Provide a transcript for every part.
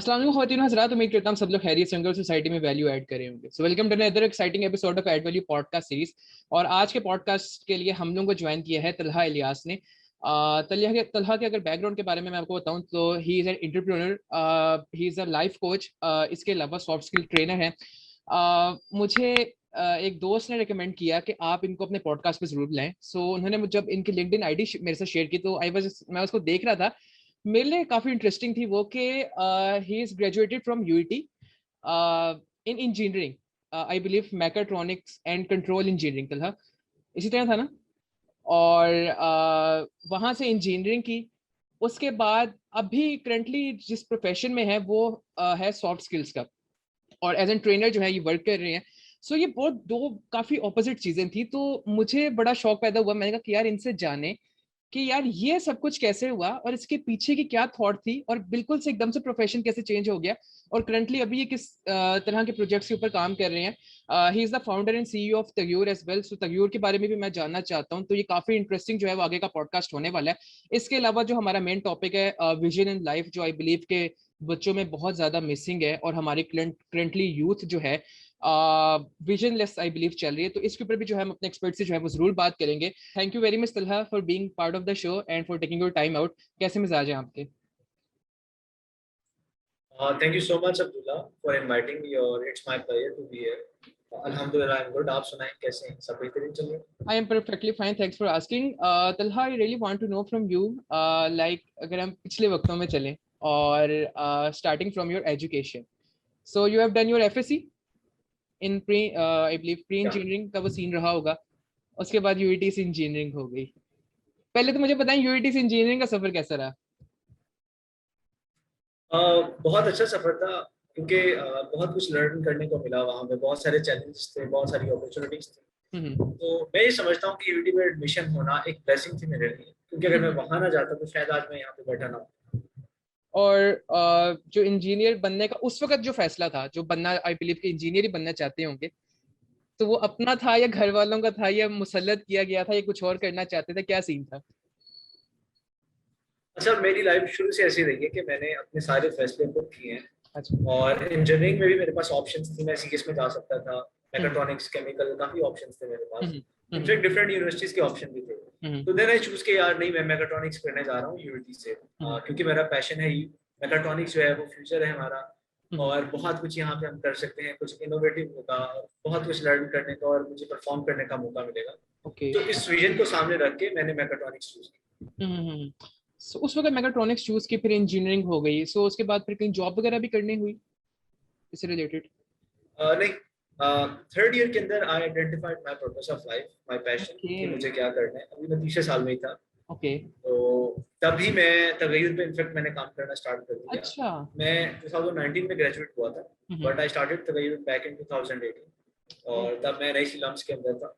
अस्सलाम वालेकुम ख़वातीन हज़रात, उम्मीद करता हूं सब लोग खैरियत से होंगे और सोसाइटी में वैल्यू ऐड करे होंगे। So welcome to another exciting episode of add value podcast series. और आज के पॉडकास्ट के लिए हम लोगों को ज्वाइन किया है तलहा इलियास ने। तलहा के अगर बैकग्राउंड के बारे में मैं आपको बताऊं तो he is an entrepreneur, he is a life coach, इसके अलावा सॉफ्ट स्किल ट्रेनर है। मुझे एक दोस्त ने रिकमेंड किया कि आप इनको अपने पॉडकास्ट पे जरूर बुलाएं। सो उन्होंने जब इनकी लिंक्डइन आईडी मेरे साथ शेयर की तो मैं उसको देख रहा था। मेरे लिए काफी इंटरेस्टिंग थी वो कि he is graduated from UET in engineering, I believe mechatronics and control engineering था, इसी तरह था ना। और वहाँ से इंजीनियरिंग की। उसके बाद अभी करंटली जिस प्रोफेशन में है वो है सॉफ्ट स्किल्स का, और एज एन ट्रेनर जो है ये वर्क कर रहे हैं। सो ये बहुत दो काफी ऑपोजिट चीजें थी, तो मुझे बड़ा शौक पैदा हुआ। मैंने कहा कि यार इनसे जाने कि यार ये सब कुछ कैसे हुआ और इसके पीछे की क्या थॉट थी, और बिल्कुल से एकदम से प्रोफेशन कैसे चेंज हो गया, और करंटली अभी ये किस तरह के प्रोजेक्ट्स के ऊपर काम कर रहे हैं। He is the founder and CEO of Tagayyur as well. So Tagayyur के बारे में भी मैं जानना चाहता हूँ, तो ये काफी इंटरेस्टिंग जो है वो आगे का पॉडकास्ट होने वाला है। इसके अलावा जो हमारा मेन टॉपिक है विजन इन लाइफ, जो आई बिलीव के बच्चों में बहुत ज्यादा मिसिंग है, और हमारी करंटली यूथ जो है विजनलेस आई बिलीव चल रही है। तो इसके ऊपर भी जो है हम अपने एक्सपर्ट से जो है वो जरूर बात करेंगे। Thank you very much Talha for being part of the show and for taking your time out. कैसे मिजाज हैं आपके? Thank you so much, Abdullah, for inviting me. और it's my pleasure to be here. अल्हम्दुलिल्लाह, I'm good. आप सुनाएं कैसे हैं? सब बेहतरीन चल रहा है? I am perfectly fine. Thanks for asking. Talha, I really want to know from you, like अगर हम पिछले वक्तों में चलें और starting from your education. So you have done your FSC in pre, I believe pre Yeah. engineering का वो scene रहा होगा। उसके बाद यूईटी से इंजीनियरिंग हो गई। पहले तो मुझे बताएं यूईटी से इंजीनियरिंग का सफर कैसा रहा? बहुत अच्छा सफर था, क्योंकि बहुत कुछ लर्न करने को मिला। वहाँ पे बहुत सारे चैलेंजेस थे, बहुत सारी अपॉर्चुनिटीज थी। तो मैं ये समझता हूँ कि यूटी में एडमिशन होना एक ब्लेसिंग थी मेरे लिए, क्योंकि अगर मैं वहाँ ना जाता तो शायद आज मैं यहाँ पे बैठा ना होता। और जो इंजीनियर बनने का उस वक्त जो फैसला था, जो बनना आई बिलीव कि इंजीनियर ही बनना चाहते होंगे, तो वो अपना था या घर वालों का था या मुसल्लत किया गया था या कुछ और करना चाहते थे, क्या सीन था? अच्छा, मेरी लाइफ शुरू से ऐसी रही है कि मैंने अपने सारे फैसले खुद किए हैं। अच्छा। और इंजीनियरिंग में भी मेरे पास ऑप्शंस थी, मैं सीएस में जा सकता था, हम्म। मैकेट्रॉनिक्स, केमिकल, काफी ऑप्शंस थे मेरे पास। हम्म। इनफैक्ट डिफरेंट यूनिवर्सिटीज के ऑप्शन भी थे। हम्म। तो देन आई चूज के यार नहीं, मैं मैकेट्रॉनिक्स करने जा रहा हूँ यूनिटी से, हम्म। क्योंकि मेरा पैशन है। मैकेट्रॉनिक्स जो है वो फ्यूचर है हमारा। हम्म। और बहुत कुछ यहाँ पे हम कर सकते हैं, कुछ इनोवेटिव होगा, बहुत कुछ लर्न करने का और मुझे परफॉर्म करने का मौका मिलेगा। ओके। तो इस विजन को सामने रख के मैंने मैकेट्रॉनिक्स चूज किया। सो उस वक्त मैकेट्रॉनिक्स चूज की, फिर इंजीनियरिंग हो गई। सो उसके बाद फिर कहीं जॉब वगैरह भी करनी हुई इससे रिलेटेड? नहीं, थर्ड ईयर के अंदर आई identified my purpose of life, my passion, okay. कि मुझे क्या करना है। अभी मैं तीसरे साल में ही था। ओके। तो तभी मैं तगय्युर पे इनफेक्ट मैंने काम करना स्टार्ट कर दिया। अच्छा। मैं 2019 में ग्रेजुएट हुआ था, hmm. But I started Tagayyur back in 2018। और तब मैं NIC लम्स के अंदर था।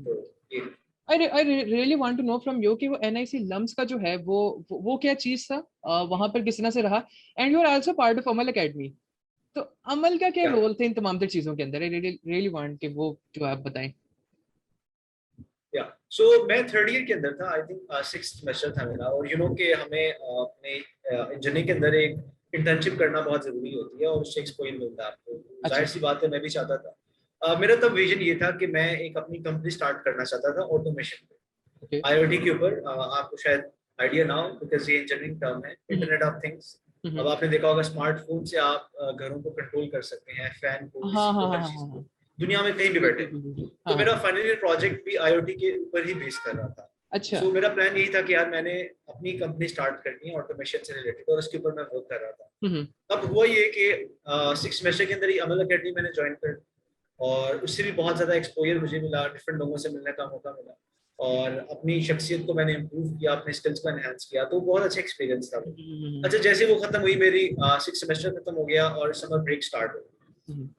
तो ये I really want to know from you कि वो एनआईसी लम्स का जो है वो क्या चीज था, वहां पर किस तरह से रहा? And you are also part of Amal academy. तो अमल का क्या क्या रोल थे इन तमाम तर चीजों के अंदर? आई रियली वांट कि वो जो आप बताएं। या सो मैं थर्ड ईयर के अंदर था, आई थिंक सिक्स्थ सेमेस्टर था मेरा। और यू नो कि हमें अपने इंजीनियरिंग के अंदर एक इंटर्नशिप करना बहुत जरूरी होती है, और उससे एक्सपोजर मिलता है आपको। तो अच्छा। जाहिर सी बात है, मैं भी चाहता था। मेरा तब विजन ये था कि मैं एक अपनी कंपनी स्टार्ट करना चाहता था ऑटोमेशन पे, ओके। IoT के ऊपर। आपको शायद आइडिया ना हो, बिकॉज ये इंजीनियरिंग टर्म है, इंटरनेट ऑफ थिंग्स। अब आपने देखा होगा, स्मार्टफोन से आप घरों को कंट्रोल कर सकते हैं, फैन को, हाँ एसी हाँ को, हाँ हर हाँ चीज हाँ। को, दुनिया में कहीं भी बैठे। बिल्कुल बिल्कुल, तो हाँ हाँ। मेरा फाइनल ईयर प्रोजेक्ट भी IoT के ऊपर ही बेस कर रहा था। अच्छा। सो मेरा प्लान यही था कि यार मैंने अपनी कंपनी स्टार्ट करनी है ऑटोमेशन से रिलेटेड, और उसके ऊपर मैं वर्क कर रहा था। हम्म। अब हुआ ये कि सिक्स सेमेस्टर के अंदर ही अमल अकेडमी मैंने ज्वाइन कर, और उससे भी बहुत ज़्यादा एक्सपोजर मुझे मिला, डिफरेंट लोगों से मिलने का मौका मिला, और अपनी शख्सियत को मैंने इम्प्रूव किया, अपने स्किल्स को एनहांस किया। तो बहुत अच्छा एक्सपीरियंस था वो। अच्छा, जैसे वो खत्म हुई मेरी, सिक्स सेमेस्टर खत्म हो गया और समर ब्रेक स्टार्ट हो।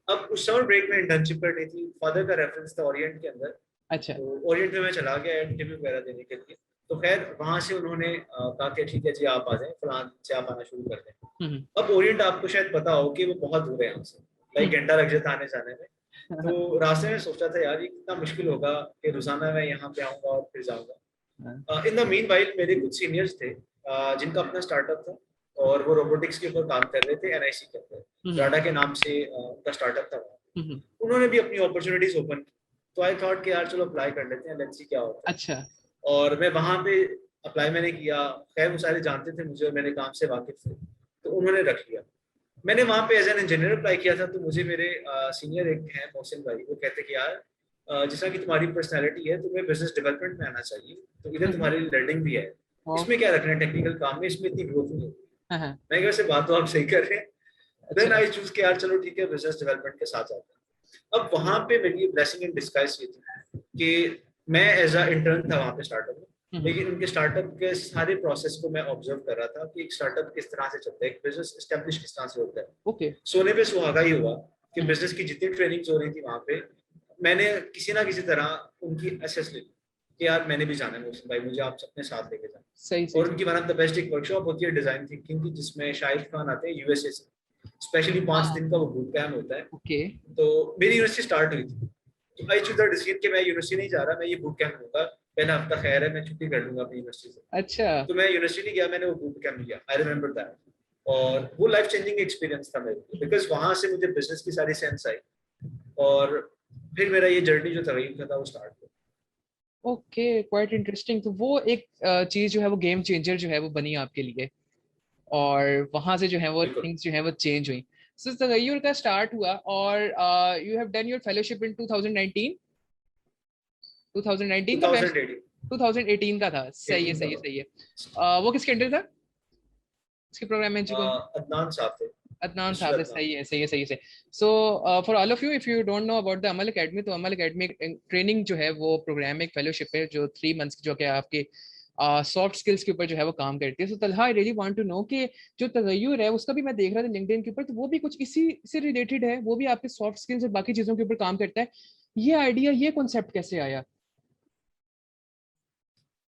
अब उस समर ब्रेक में इंटर्नशिप करनी थी, फादर का रेफरेंस था ओरिएंट के अंदर। अच्छा। तो ओरिएंट में मैं चला गया इंटरव्यू वगैरह देने के लिए। तो खैर वहां से उन्होंने कहा कि ठीक है जी, आप आ जाएं, फलान से आप आना शुरू कर दें। अब ओरिएंट आपको शायद पता हो कि वो बहुत दूर है यहाँ से, लाइक घंटा लग जाता आने जाने में। तो रास्ते में सोचा था यार ये कितना मुश्किल होगा कि रोजाना मैं यहाँ पे आऊंगा और फिर जाऊंगा। इन द मीन वाइल मेरे कुछ सीनियर्स थे, जिनका अपना स्टार्टअप था। और वो रोबोटिक्स के ऊपर काम कर रहे थे NIC के अंदर, टाटा के नाम से उनका स्टार्टअप था वहाँ। उन्होंने भी अपनी अपॉर्चुनिटीज ओपन की, तो आई थॉट कि यार चलो अप्लाई कर लेते हैं, लेट्स सी क्या होता है। अच्छा। और मैं वहाँ पे अप्लाई मैंने किया, खैर वो सारे जानते थे मुझे और मेरे काम से वाकिफ थे, तो उन्होंने रख लिया। मैंने वहाँ पे एज एन इंजीनियर अप्लाई किया था, तो मुझे मेरे सीनियर एक हैं मोहसिन भाई, वो कहते कि यार जैसा कि तुम्हारी पर्सनैलिटी है, तुम्हें बिजनेस डेवलपमेंट में आना चाहिए, तो इधर तुम्हारी लर्निंग भी है, इसमें क्या रखना है टेक्निकल काम में, इसमें इतनी ग्रोथ नहीं होगी। मैं वैसे बात तो आप सही कर रहे हैं। देन आई चूज कि यार चलो ठीक है, बिजनेस डेवलपमेंट के साथ जाते हैं। अब वहाँ पे मेरी ब्लेसिंग इन डिस्गाइज ये थी कि मैं एज अ इंटर्न था वहाँ पे स्टार्टअप में, लेकिन उनके स्टार्टअप के सारे प्रोसेस को मैं ऑब्जर्व कर रहा था कि एक स्टार्टअप किस तरह से चलता है, एक बिजनेस एस्टेब्लिश किस तरह से होता है। ओके। सोने पे सुहागा ही हुआ कि बिजनेस की जितनी ट्रेनिंग्स हो रही थी वहाँ पे, मैंने किसी ना किसी तरह उनकी एसेस ली कि यार मैंने भी जाना है मोहसिन भाई, मुझे आप अपने साथ लेके जाना। सही। और उनकी वन ऑफ द बेस्ट एक वर्कशॉप होती है डिजाइन थिंकिंग की, जिसमें शाहिद खान आते हैं USA से, स्पेशली 5 दिन का वो बूट कैंप होता है। ओके। तो मेरी यूनिवर्सिटी स्टार्ट हुई थी, तो आई चूज द डिसीजन कि मैं यूनिवर्सिटी नहीं जा रहा, मैं ये बूट कैंप लूंगा, पहला हफ्ता खैर है, मैं छुट्टी कर लूंगा अपनी यूनिवर्सिटी से। अच्छा। तो मैं यूनिवर्सिटी नहीं गया, मैंने वो बूट कैंप लिया, आई रिमेंबर दैट। और वो लाइफ चेंजिंग एक्सपीरियंस था मेरे लिए, बिकॉज वहां से मुझे बिजनेस की सारी सेंस आई, और फिर मेरा ये जर्नी जो तगीर का था वो स्टार्ट हुआ। Okay, quite interesting. तो वो एक चीज जो है वो गेम चेंजर जो है वो बनी आपके लिए, और वहां से जो है वो थिंग्स जो है वो चेंज हुई। सो तगय्युर का स्टार्ट हुआ, और you have done your fellowship in 2019। 2019 का 2018 2018 का था। सही है, सही है, सही है। वो किसके अंडर था, इसके प्रोग्राम में जी कौन? अदनान साहब थे। अदनान साहब है। सही है, सही है, सही है। So for all of you, if you don't know about the Amal academy, तो अमल एकेडमी ट्रेनिंग जो है वो प्रोग्राम, एक फेलोशिप है जो 3 मंथ्स की, जो कि आपके सॉफ्ट स्किल्स के ऊपर जो है वो काम करती है। So Talha, I really want to know कि जो तगय्युर है उसका भी मैं देख रहा था लिंक्डइन के ऊपर, तो वो भी कुछ इसी से रिलेटेड है, वो भी आपके सॉफ्ट स्किल्स और बाकी चीजों के ऊपर काम करता है। ये आइडिया, ये कॉन्सेप्ट कैसे आया?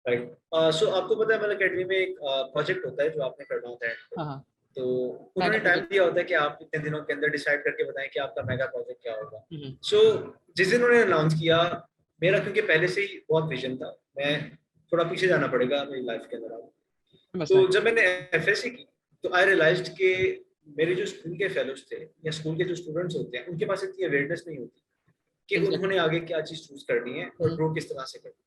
राइट। सो आपको पता है अमल एकेडमी में एक प्रोजेक्ट होता है जो आपने करना होता है, हाँ। तो उन्होंने टाइम दिया होता है कि आप कितने दिनों के अंदर डिसाइड करके बताएं कि आपका मेगा प्रोजेक्ट क्या होगा। सो जिस दिन उन्होंने अनाउंस किया, मेरा क्योंकि पहले से ही बहुत विजन था, मैं थोड़ा पीछे जाना पड़ेगा मेरी लाइफ के अंदर। तो जब मैंने FSC की, तो आई रियलाइज्ड कि मेरे जो स्कूल के फेलोज थे या स्कूल के जो स्टूडेंट्स होते हैं, उनके पास इतनी अवेयरनेस नहीं होती कि उन्होंने आगे क्या चीज चूज करनी है और ग्रो किस तरह से करनी है।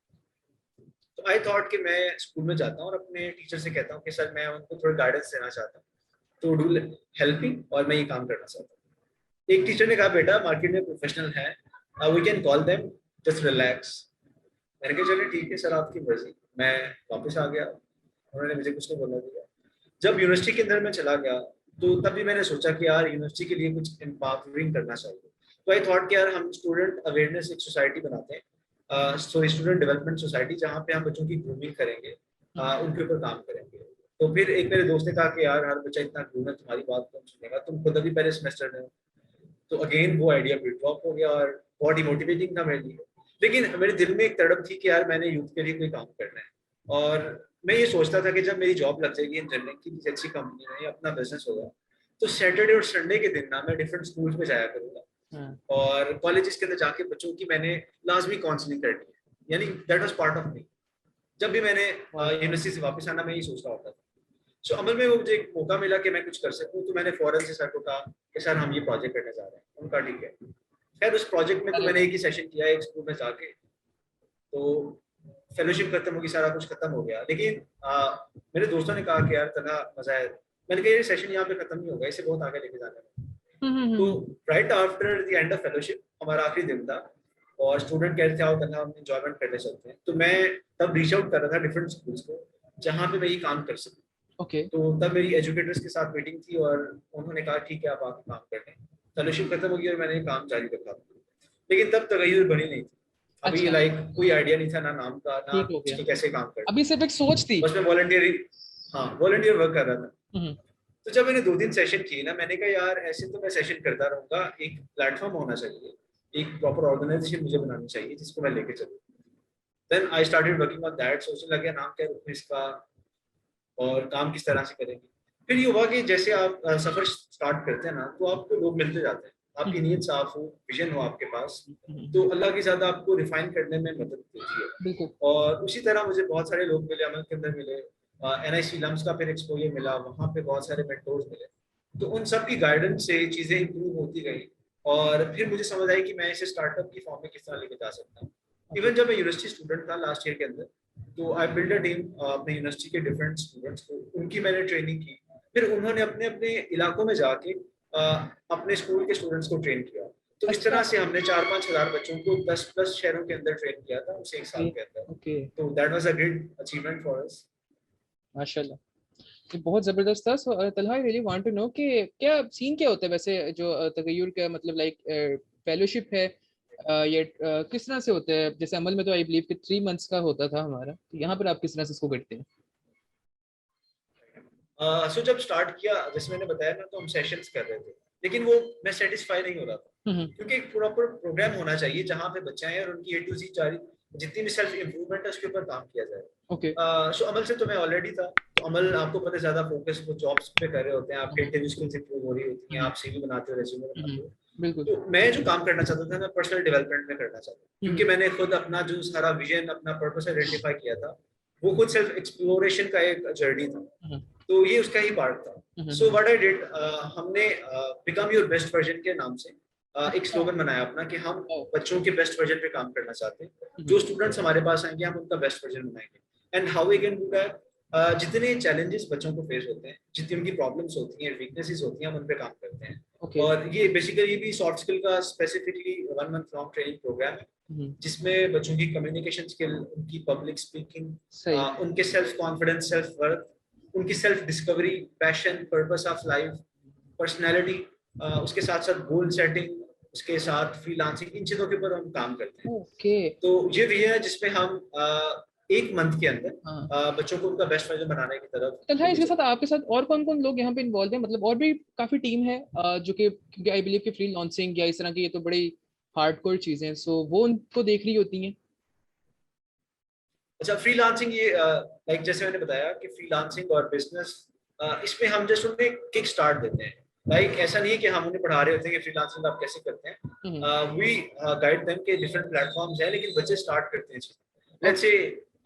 तो आई थॉट कि मैं स्कूल में जाता हूँ और अपने टीचर से कहता हूँ कि सर मैं उनको थोड़ा गाइडेंस देना चाहता हूँ, तो डू हेल्प मी, और मैं ये काम करना चाहता हूँ। एक टीचर ने कहा बेटा मार्केट में प्रोफेशनल है, we can call them, just relax. मैंने कहा चलिए ठीक है सर, आपकी मर्जी। मैं वापस आ गया, उन्होंने मुझे कुछ नहीं बोलना दिया। जब यूनिवर्सिटी के अंदर मैं चला गया, तो तब भी मैंने सोचा कि यार यूनिवर्सिटी के लिए कुछ एम्पावरिंग करना चाहिए। तो आई थॉट कि यार हम स्टूडेंट अवेयरनेस एक सोसाइटी बनाते हैं, स्टूडेंट डेवलपमेंट सोसाइटी, जहाँ पे हम बच्चों की ग्रूमिंग करेंगे, उनके ऊपर काम करेंगे। तो फिर एक मेरे दोस्त ने कहा कि यार हर बच्चा इतना ग्रूम है, तुम्हारी बात कौन सुनेगा, तुम खुद अभी पहले सेमेस्टर में हो। तो अगेन वो आइडिया फिर ड्रॉप हो गया, और बहुत डिमोटिवेटिंग था मेरे लिए। लेकिन मेरे दिल में एक तड़प थी कि यार मैंने यूथ के लिए कोई काम करना है, और मैं ये सोचता था कि जब मेरी जॉब लग जाएगी इंजीनियरिंग की किसी अच्छी कंपनी में या अपना बिजनेस होगा, तो सैटरडे और संडे के दिन ना मैं डिफरेंट स्कूल्स में जाया करूंगा, और कॉलेजेस के अंदर जाके बच्चों की मैंने लाजमी काउंसलिंग करनी है, यानी that was part of me. जब भी मैंने यूनिवर्सिटी से वापस आना, मैं ये सोच रहा होता था। सो अमल में वो मुझे एक मौका मिला कि मैं कुछ कर सकूं, तो मैंने फौरन से सर को कहा कि सर हम ये प्रोजेक्ट करने जा रहे हैं। उनका ठीक है। खैर उस प्रोजेक्ट में तो मैंने एक ही सेशन किया, एक स्कूल में जाके, तो फेलोशिप खत्म होगी, सारा कुछ खत्म हो गया। लेकिन मेरे दोस्तों ने कहा कि यार तना मजा है। मैंने कहा ये सेशन यहाँ पे खत्म नहीं होगा, इसे बहुत आगे लेके जाना है। तो right after the end of fellowship हमारा आखिरी दिन था, और स्टूडेंट कहते थे आओ तना हम एंजॉयमेंट करने चलते हैं। तो मैं तब रीच आउट कर रहा था डिफरेंट स्कूल्स को जहाँ पे मैं ये काम कर सकूँ। तो तब मेरी एजुकेटर्स के साथ मीटिंग थी, और उन्होंने कहा ठीक है आप आके काम कर लें। फेलोशिप खत्म हो गई और मैंने काम जारी रखा, लेकिन तब तगय्युर बनी नहीं थी। अभी अच्छा। लाइक कोई आइडिया नहीं था, ना नाम का, ना इसकी कैसे काम करना। अभी सिर्फ एक सोच थी, बस मैं वॉलंटियर वर्क कर रहा था। तो जब मैंने 2 दिन सेशन किए ना, मैंने कहा यार ऐसे तो मैं सेशन करता रहूंगा, एक प्लेटफॉर्म होना चाहिए, एक प्रॉपर ऑर्गेनाइजेशन मुझे बनानी चाहिए जिसको मैं लेके चलूँ। Then I started working on that, सोचने लगे नाम क्या रखूं इसका और काम किस तरह से करेंगे। फिर ये हुआ कि जैसे आप सफर स्टार्ट करते हैं ना, तो आपको लोग मिलते जाते हैं, आपकी नीयत साफ हो, विजन हो आपके पास, तो अल्लाह की ज़्यादा आपको रिफाइन करने में मदद देती है। और उसी तरह मुझे बहुत सारे लोग मिले, अमल के अंदर मिले, NIC लम्स का फिर एक्सपोजर मिला, वहाँ पे बहुत सारे मेंटोर्स मिले, तो उन सब की गाइडेंस से चीज़ें इंप्रूव होती गई और फिर मुझे समझ आई कि मैं इसे स्टार्टअप की फॉर्म में किस तरह लेके जा सकता हूँ। इवन जब मैं यूनिवर्सिटी स्टूडेंट था लास्ट ईयर के अंदर, तो आई बिल्ड अ टीम अपने यूनिवर्सिटी के डिफरेंट स्टूडेंट्स को, उनकी मैंने ट्रेनिंग की, फिर उन्होंने अपने अपने इलाकों में जाके अपने स्कूल के स्टूडेंट्स को ट्रेन किया। तो इस अच्छा। तरह से हमने 4-5 हज़ार बच्चों को 10+ शहरों के अंदर ट्रेन किया था उस एक साल के अंदर। ओके, तो that was a great achievement for us. माशाल्लाह, ये बहुत जबरदस्त था। So Talha, I really want to know कि क्या सीन क्या होता है वैसे जो तगय्युर का मतलब लाइक फेलोशिप है, ये किस तरह से होता है? जैसे अमल में तो आई बिलीव कि 3 मंथ्स का होता था हमारा, तो यहाँ पर आप किस तरह से इसको करते हैं? सो जब स्टार्ट किया, जैसे मैंने बताया ना, तो हम सेशंस कर रहे थे, लेकिन वो मैं सेटिस्फाई नहीं हो रहा था, क्योंकि एक प्रॉपर प्रोग्राम होना चाहिए जहाँ पे बच्चे आए और उनकी A to Z जितनी भी सेल्फ इम्प्रूवमेंट है उसके ऊपर काम किया जाए। ओके। सो अमल से तो मैं ऑलरेडी था, तो अमल आपको पता है ज्यादा फोकस वो जॉब्स पे कर रहे होते हैं, आपके इंटरव्यू स्किल्स इंप्रूव हो रही होती हैं, आप CV बनाते हो, रेज्यूमे बनाते हो। बिल्कुल। तो मैं जो काम करना चाहता था, मैं पर्सनल डेवलपमेंट में करना चाहता था, क्योंकि मैंने खुद अपना जो सारा विजन, अपना पर्पस आइडेंटिफाई किया था, वो खुद सेल्फ एक्सप्लोरेशन का एक जर्नी था, तो ये उसका ही पार्ट था। सो व्हाट आई डिड, हमने बिकम योर बेस्ट वर्जन के नाम से एक स्लोगन बनाया अपना कि हम बच्चों के बेस्ट वर्जन पे काम करना चाहते हैं। जो स्टूडेंट्स हमारे पास आएंगे हम उनका बेस्ट वर्जन बनाएंगे। And how we can do that, जितने चैलेंजेस बच्चों को फेस होते हैं, जितनी उनकी प्रॉब्लम्स होती हैं, वीकनेसेस होती हैं, हम उन पे काम करते हैं। और ये बेसिकली भी सॉफ्ट स्किल का specifically 1 month long training program है, जिसमें बच्चों की कम्युनिकेशन स्किल, उनकी पब्लिक स्पीकिंग, उनके सेल्फ कॉन्फिडेंस, सेल्फ वर्थ, उनकी self discovery, passion, purpose of life, personality, उसके साथ साथ गोल सेटिंग, उसके साथ फ्रीलांसिंग, इन चीजों के ऊपर हम काम करते हैं। तो ये भी है जिसमें हम 1 मंथ के अंदर बच्चों को उनका बेस्ट वर्जन बनाने की तरफ। तो इसके साथ आपके साथ और कौन कौन लोग यहाँ पे इन्वॉल्व हैं? मतलब और भी काफी टीम है जो कि, क्योंकि आई बिलीव कि फ्रीलांसिंग या इस तरह की ये तो बड़ी हार्डकोर चीजें हैं, सो वो उनको देख रही होती हैं। अच्छा, फ्रीलांसिंग ये लाइक जैसे मैंने बताया कि फ्रीलांसिंग और बिजनेस, इसमें हम जस्ट उन्हें किक स्टार्ट देते हैं। लाइक ऐसा नहीं है कि हम उन्हें पढ़ा रहे होते हैं कि फ्रीलांसिंग आप कैसे करते हैं। वी गाइड देम के डिफरेंट प्लेटफॉर्म्स हैं, लेकिन बच्चे स्टार्ट करते हैं चीजें। लेट्स से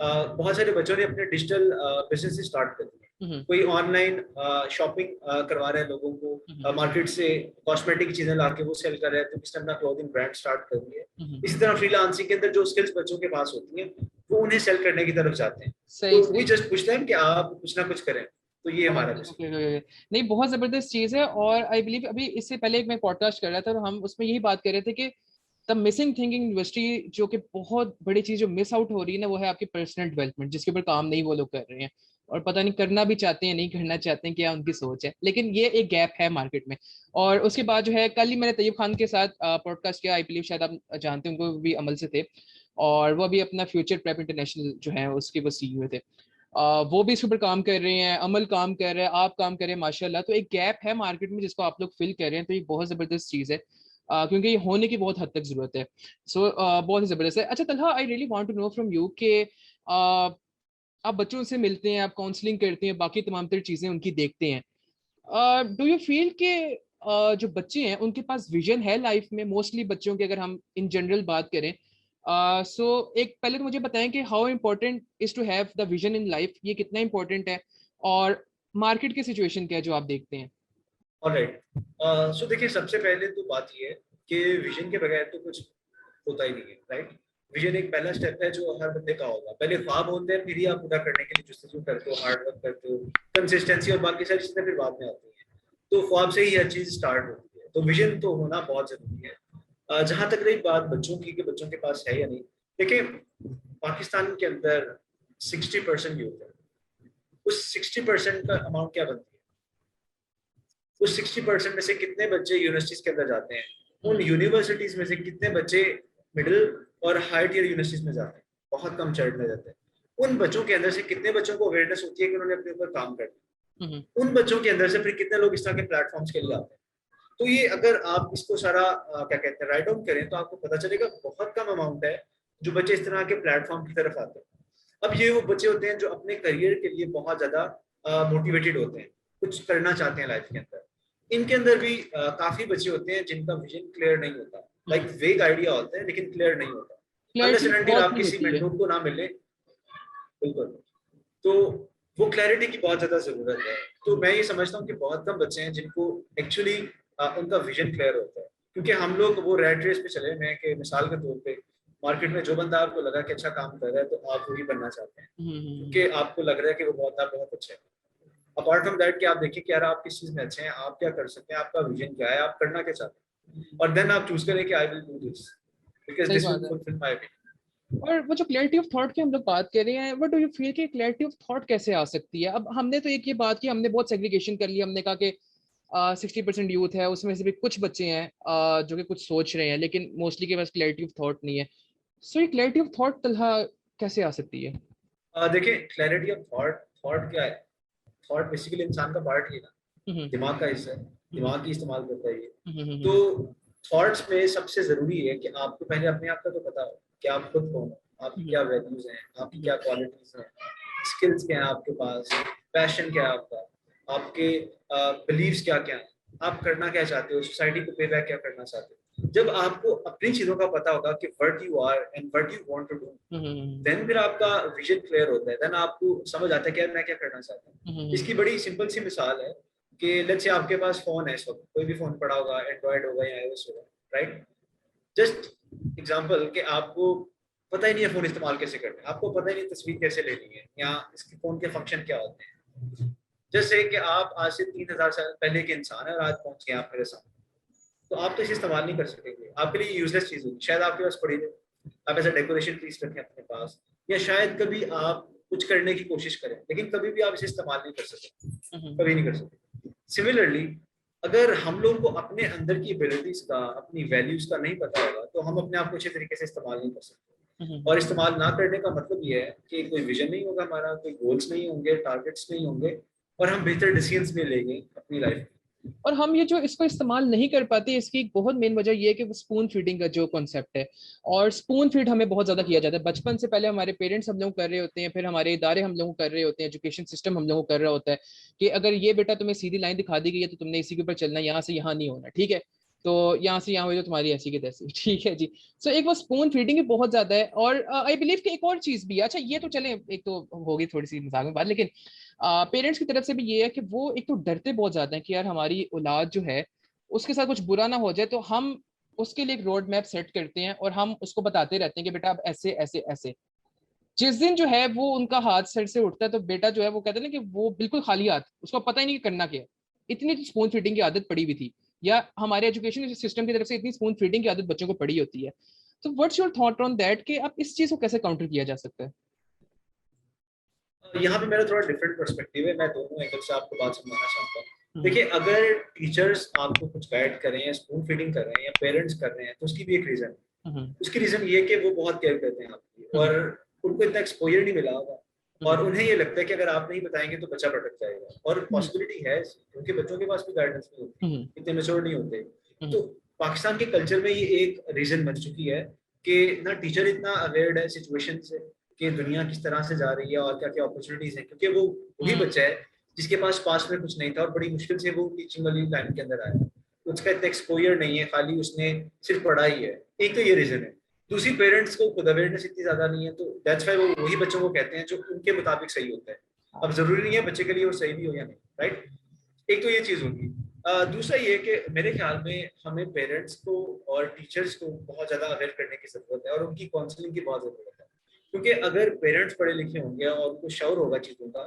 बहुत सारे बच्चों ने अपने डिजिटल बिजनेस स्टार्ट कर दिए, कोई ऑनलाइन शॉपिंग करवा रहे हैं लोगों को, मार्केट से कॉस्मेटिक चीजें लाके वो सेल कर रहे हैं, तो किसी ने अपना क्लोथिंग ब्रांड स्टार्ट कर दिया। इसी तरह फ्रीलांसिंग के अंदर जो स्किल्स बच्चों के पास होती हैं, वो उन्हें सेल करने की तरफ जाते हैं। तो वी जस्ट पूछते हैं कि आप कुछ ना कुछ करें, तो ये हमारा नहीं, बहुत जबरदस्त चीज है। और आई बिलीव अभी इससे पहले एक मैं पॉडकास्ट कर रहा था, तो हम उसमें यही बात कर रहे थे कि the missing thing in university, जो कि बहुत बड़ी चीज जो मिस आउट हो रही है ना, वो है आपकी पर्सनल डेवलपमेंट, जिसके ऊपर काम नहीं वो लोग कर रहे हैं, और पता नहीं करना भी चाहते हैं नहीं करना चाहते हैं, क्या उनकी सोच है, लेकिन ये एक गैप है मार्केट में। और उसके बाद जो है, कल ही मैंने तैयब खान के साथ पॉडकास्ट किया, आई बिलीव शायद आप जानते हैं उनको, भी अमल से थे, और वो भी अपना फ्यूचर प्रेप इंटरनेशनल जो है उसके वो CEO थे। वो भी इसके ऊपर काम कर रहे हैं, अमल काम कर रहे हैं, आप काम कर रहे हैं, माशाल्लाह। तो एक गैप है मार्केट में जिसको आप लोग फिल कर रहे हैं, तो ये बहुत जबरदस्त चीज है, क्योंकि ये होने की बहुत हद तक जरूरत है। सो बहुत ही जबरदस्त है। अच्छा Talha, I really want to know from you कि आप बच्चों से मिलते हैं, आप काउंसलिंग करते हैं, बाकी तमाम तरह चीजें उनकी देखते हैं, डू यू फील कि जो बच्चे हैं उनके पास विजन है लाइफ में? मोस्टली बच्चों की अगर हम इन जनरल बात करें, सो एक पहले तो मुझे बताएं कि how important is to have the vision in life, ये कितना इम्पोर्टेंट है, और मार्केट की सिचुएशन क्या है जो आप देखते हैं? ऑलराइट, सो देखिए, सबसे पहले तो बात ये है कि विजन के बगैर तो कुछ होता ही नहीं है, राइट। विजन एक पहला स्टेप है जो हर बंदे का होगा। पहले ख्वाब होते हैं, फिर ही आप पूरा करने के लिए जुस्तजू करते हो, हार्ड वर्क करते हो, कंसिस्टेंसी और बाकी सारी चीजें फिर बाद में आती हैं। तो ख्वाब से ही हर चीज स्टार्ट होती है, तो विजन तो होना बहुत जरूरी है। जहां तक रही बात बच्चों की कि बच्चों के पास है या नहीं, देखिए पाकिस्तान के अंदर 60% यूथ है। उस 60% का अमाउंट क्या बनती है? उस 60% में से कितने बच्चे यूनिवर्सिटीज के अंदर जाते हैं? उन यूनिवर्सिटीज में से कितने बच्चे मिडिल और हाई टियर यूनिवर्सिटीज में जाते हैं? बहुत कम चढ़ने जाते हैं। उन बच्चों के अंदर से कितने बच्चों को अवेयरनेस होती है कि उन्होंने अपने ऊपर काम करना है? उन बच्चों के अंदर से फिर कितने लोग इस तरह के प्लेटफॉर्म्स के लिए आते हैं? तो ये अगर आप इसको सारा क्या कहते हैं राइट डाउन करें, तो आपको पता चलेगा बहुत कम अमाउंट है जो बच्चे इस तरह के प्लेटफॉर्म की तरफ आते हैं। अब ये वो बच्चे होते हैं जो अपने करियर के लिए बहुत ज्यादा मोटिवेटेड होते हैं, कुछ करना चाहते हैं लाइफ के अंदर। इनके अंदर भी काफी बच्चे होते हैं जिनका विजन क्लियर नहीं होता, लाइक वेग आइडिया होता है लेकिन क्लियर नहीं होता, अनलेस एंड अनटिल आप किसी मेंटोर को ना मिले। बिल्कुल। तो वो क्लैरिटी की बहुत ज्यादा जरूरत है। तो मैं ये समझता हूँ कि बहुत कम बच्चे हैं जिनको एक्चुअली उनका विजन क्लियर होता है, क्योंकि हम लोग वो रैट रेस पे चले हुए हैं कि मिसाल के तौर पे मार्केट में जो बंदा आपको लगा कि अच्छा काम कर रहा है तो आप वही बनना चाहते हैं, क्योंकि आपको लग रहा है कि वो आप बहुत अच्छे हैं। अपार्ट फ्रॉम दैट कि आप देखिए कि यार आप किस चीज में अच्छे हैं, आप क्या कर सकते हैं, आपका विजन क्या है, आप करना क्या चाहते हैं, और देन आप चूज करें कि I will do this because सही दिस बात विल है। Fulfil my vision. और वो जो क्लैरिटी ऑफ थॉट की हम लोग बात कर रहे हैं, व्हाट डू यू फील कि क्लैरिटी ऑफ थॉट कैसे आ सकती है? अब हमने तो एक ये बात की, हमने बहुत सेग्रीगेशन कर लिया, हमने कहा कि 60% यूथ है, उसमें से भी कुछ बच्चे हैं जो कि कुछ सोच रहे हैं, लेकिन मोस्टली के पास क्लैरिटी ऑफ थॉट नहीं है। सो ये क्लैरिटी ऑफ थॉट तलहा कैसे आ सकती है? देखिए क्लैरिटी ऑफ थॉट, थॉट क्या है? थॉट बेसिकली इंसान का पार्ट ही है ना, हम्म दिमाग का हिस्सा है, हम्म दिमाग की इस्तेमाल करता है ये। तो हम्म थॉट्स में सबसे जरूरी है कि आपको पहले अपने आप का तो पता हो कि आप खुद कौन हो, आपकी क्या वैल्यूज हैं, आपकी क्या क्वालिटीज हैं, स्किल्स क्या है आपके पास, पैशन क्या है आपका, आपके बिलीव्स क्या क्या हैं, आप करना क्या चाहते हो, सोसाइटी को पे बैक क्या करना चाहते हो। जब आपको अपनी चीजों का पता होगा कि what you are and what you want to do, then फिर आपका विजन क्लियर होता है, देन आपको समझ आता है कि यार मैं क्या करना चाहता हूँ। इसकी बड़ी सिंपल सी मिसाल है कि लेट्स से आपके पास फोन है, इस वक्त कोई भी फोन पड़ा होगा, एंड्रॉइड होगा या आईओएस होगा, राइट? जस्ट एग्जांपल कि आपको पता ही नहीं है फोन इस्तेमाल कैसे करना है, आपको पता ही नहीं तस्वीर कैसे लेनी है या इसके फोन के फंक्शन क्या होते हैं। जैसे कि आप आज से 3000 साल पहले के इंसान है और आज पहुंच गए आप मेरे सामने, तो आप तो इसे इस्तेमाल नहीं कर सकेंगे, आपके लिए यूजलेस चीज होगी, शायद आपके पास पड़ी रहे, आप ऐसा डेकोरेशन पीस रखें अपने पास, या शायद कभी आप कुछ करने की कोशिश करें लेकिन कभी भी आप इसे इस्तेमाल नहीं कर सकते, कभी नहीं कर सकते। सिमिलरली अगर हम लोग को अपने अंदर की एबिलिटीज का, अपनी वैल्यूज का नहीं पता होगा तो हम अपने आप को अच्छे तरीके से इस्तेमाल नहीं कर सकते। और इस्तेमाल ना करने का मतलब ये है कि कोई विजन नहीं होगा हमारा, कोई गोल्स नहीं होंगे, टारगेट्स नहीं होंगे, और हम बेहतर डिसीजंस नहीं लेंगे अपनी लाइफ में। और हम ये जो इसको इस्तेमाल नहीं कर पाते, इसकी एक बहुत मेन वजह ये है कि स्पून फीडिंग का जो कॉन्सेप्ट है, और स्पून फीड हमें बहुत ज्यादा किया जाता है बचपन से। पहले हमारे पेरेंट्स हम लोग कर रहे होते हैं, फिर हमारे इदारे हम लोग कर रहे होते हैं, एजुकेशन सिस्टम हम लोग कर रहा होता है कि अगर ये बेटा तुम्हें सीधी लाइन दिखा दी गई है तो तुमने इसी के ऊपर चलना, यहाँ से यहाँ नहीं होना, ठीक है? तो यहाँ से यहाँ हुई तो तुम्हारी ऐसी की तैसी, ठीक है जी। सो एक वो स्पून फीडिंग भी बहुत ज्यादा है। और आई बिलीव कि एक और चीज भी है, अच्छा ये तो चले, एक तो होगी थोड़ी सी मजाक में बात, लेकिन पेरेंट्स की तरफ से भी ये है कि वो एक तो डरते बहुत ज्यादा है कि यार हमारी औलाद जो है उसके साथ कुछ बुरा ना हो जाए, तो हम उसके लिए एक रोड मैप सेट करते हैं और हम उसको बताते रहते हैं कि बेटा अब ऐसे ऐसे ऐसे। जिस दिन जो है वो उनका हाथ सर से उठता है तो बेटा जो है वो कहते हैं ना कि वो बिल्कुल खाली हाथ, उसको पता ही नहीं कि करना क्या है। इतनी तो स्पून फीडिंग की आदत पड़ी हुई थी, या हमारे एजुकेशन सिस्टम की तरफ से इतनी स्पून फीडिंग की आदत बच्चों को पड़ी होती है। तो what's your thought on that कि अब इस चीज को कैसे काउंटर किया जा सकता है? यहाँ पे मेरा थोड़ा डिफरेंट पर्सपेक्टिव है, मैं दोनों एंगल से आपको बात समझाना चाहता हूँ। हम्म देखिए अगर टीचर्स आपको कुछ गाइड कर रहे हैं, स्पून फीडिंग कर रहे हैं, या पेरेंट्स कर रहे हैं, तो उसकी भी एक रीजन है। हम्म उसकी रीजन ये है कि वो बहुत केयर करते हैं आपकी, हम्म और उनको इतना एक्सपोजर नहीं मिला होगा, और हम्म उन्हें ये लगता है कि अगर आप नहीं बताएंगे तो बच्चा भटक जाएगा, और हम्म पॉसिबिलिटी है क्योंकि बच्चों के पास भी गाइडेंस नहीं होती, हम्म इतने मेच्योर नहीं होते। हम्म तो पाकिस्तान के कल्चर में ये एक रीजन बन चुकी है कि ना टीचर इतना अवेयर्ड है सिचुएशन से कि दुनिया किस तरह से जा रही है और क्या क्या अपॉर्चुनिटीज है, क्योंकि वो वही हम्म बच्चा है जिसके पास पास में कुछ नहीं था और बड़ी मुश्किल से वो टीचिंग वाली लाइन के अंदर आया। उसका इतना एक्सपोजर नहीं है, खाली उसने सिर्फ पढ़ाई है। एक तो ये रीजन है। दूसरी, पेरेंट्स को खुद अवेयरनेस इतनी ज्यादा नहीं है, तो दैट्स व्हाई वो वही बच्चों को कहते हैं जो उनके मुताबिक सही होता है। अब जरूरी नहीं है बच्चे के लिए वो सही भी हो या नहीं, राइट? एक तो ये चीज होगी। दूसरा ये कि मेरे ख्याल में हमें पेरेंट्स को और टीचर्स को बहुत ज्यादा अवेयर करने की जरूरत है और उनकी काउंसलिंग की बहुत जरूरत है, क्योंकि अगर पेरेंट्स पढ़े लिखे होंगे और उनको शौर होगा चीजों का,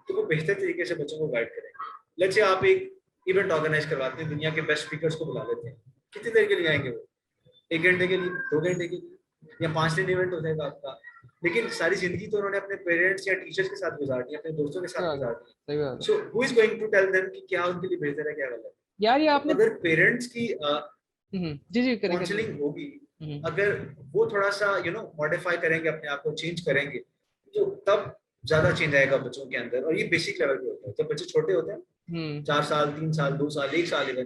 तो वो बेहतर तरीके से बच्चों को गाइड करेंगे। लेट्स से आप एक इवेंट ऑर्गेनाइज करवाते हैं, दुनिया के बेस्ट स्पीकर्स को बुला लेते हैं, कितनी देर के लिए आएंगे वो? 1 घंटे के लिए, 2 घंटे के लिए, या 5 दिन इवेंट हो जाएगा आपका, लेकिन सारी जिंदगी तो उन्होंने अपने पेरेंट्स या टीचर्स के साथ गुजार दी, अपने दोस्तों के सही साथ बात है, गुजार दी। सही बात है। So who is going to tell them कि क्या उनके लिए बेहतर है क्या गलत है? यार ये तो आपने अगर पेरेंट्स की जी जी करें करें। काउंसलिंग होगी, हम्म अगर वो थोड़ा सा मॉडिफाई करेंगे, अपने आप को चेंज करेंगे, तो तब ज्यादा चेंज आएगा बच्चों के अंदर। और ये बेसिक लेवल पे होता है, जब बच्चे छोटे होते हैं, हम्म 4 साल, 3 साल, 2 साल, 1 साल, इवन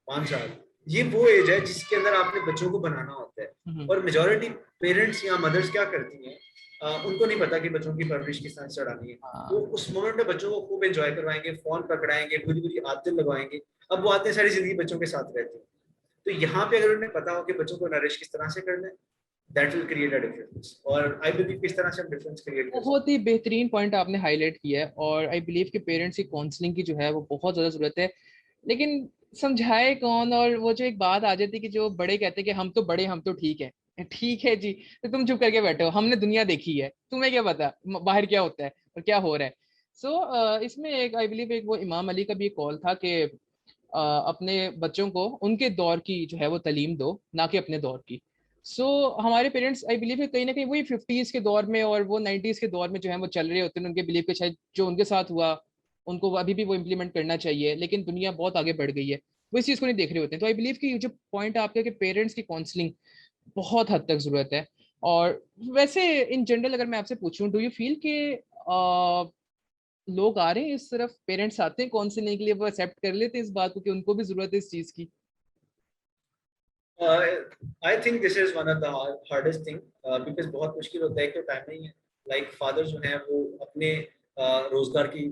5 साल, ये वो एज है जिसके अंदर आपने बच्चों को बनाना होता है। हम्म और मेजोरिटी पेरेंट्स या मदर्स क्या करती हैं, उनको नहीं पता कि बच्चों की परवरिश किस तरह से चढ़ानी है। वो हाँ उस मोमेंट में बच्चों को खूब एंजॉय करवाएंगे, फोन पकड़ाएंगे, बुरी बुरी आदतें लगवाएंगे। अब वो आते सारी जिंदगी बच्चों के साथ रहती है। तो यहाँ पे अगर उन्हें पता हो कि बच्चों को नरिश किस तरह से करना है, that will create a difference. और I believe किस तरह से हम difference create कर सकते बहुत ही बेहतरीन पॉइंट आपने हाईलाइट किया है और आई बिलीव कि पेरेंट्स की काउंसलिंग की जो है वो बहुत ज़्यादा ज़रूरत है, लेकिन समझाए कौन। और वो जो एक बात आ जाती है कि जो बड़े कहते हैं कि हम तो बड़े, हम तो ठीक है, ठीक है जी, तो तुम चुप करके बैठे हो, हमने दुनिया देखी है, तुम्हें क्या पता बाहर क्या होता है और क्या हो रहा है। सो इसमें एक आई बिलीव एक वो इमाम अली का भी एक कॉल था कि अपने बच्चों को उनके दौर की जो है वो तालीम दो, ना कि अपने दौर की। हमारे पेरेंट्स आई बिलीव कहीं ना कहीं वही 50s के दौर में और वो 90s के दौर में जो है वो चल रहे होते हैं, उनके बिलीव के शायद जो उनके साथ हुआ उनको अभी भी वो इम्प्लीमेंट करना चाहिए, लेकिन दुनिया बहुत आगे बढ़ गई है, वो इस चीज़ को नहीं देख रहे होते हैं। तो आई बिलीव कि जो पॉइंट आपका कि पेरेंट्स की काउंसलिंग बहुत हद तक ज़रूरत है। और वैसे इन जनरल अगर मैं आपसे पूछूं, डू यू फील कि लोग आ रहे हैं इस तरफ, पेरेंट्स आते हैं काउंसलिंग के लिए, वो एक्सेप्ट कर लेते हैं इस बात को कि उनको भी ज़रूरत है इस चीज़ की? I think this is one of the hardest thing because बहुत मुश्किल होता है कि टाइम नहीं है। Like फादर जो है वो अपने रोजगार की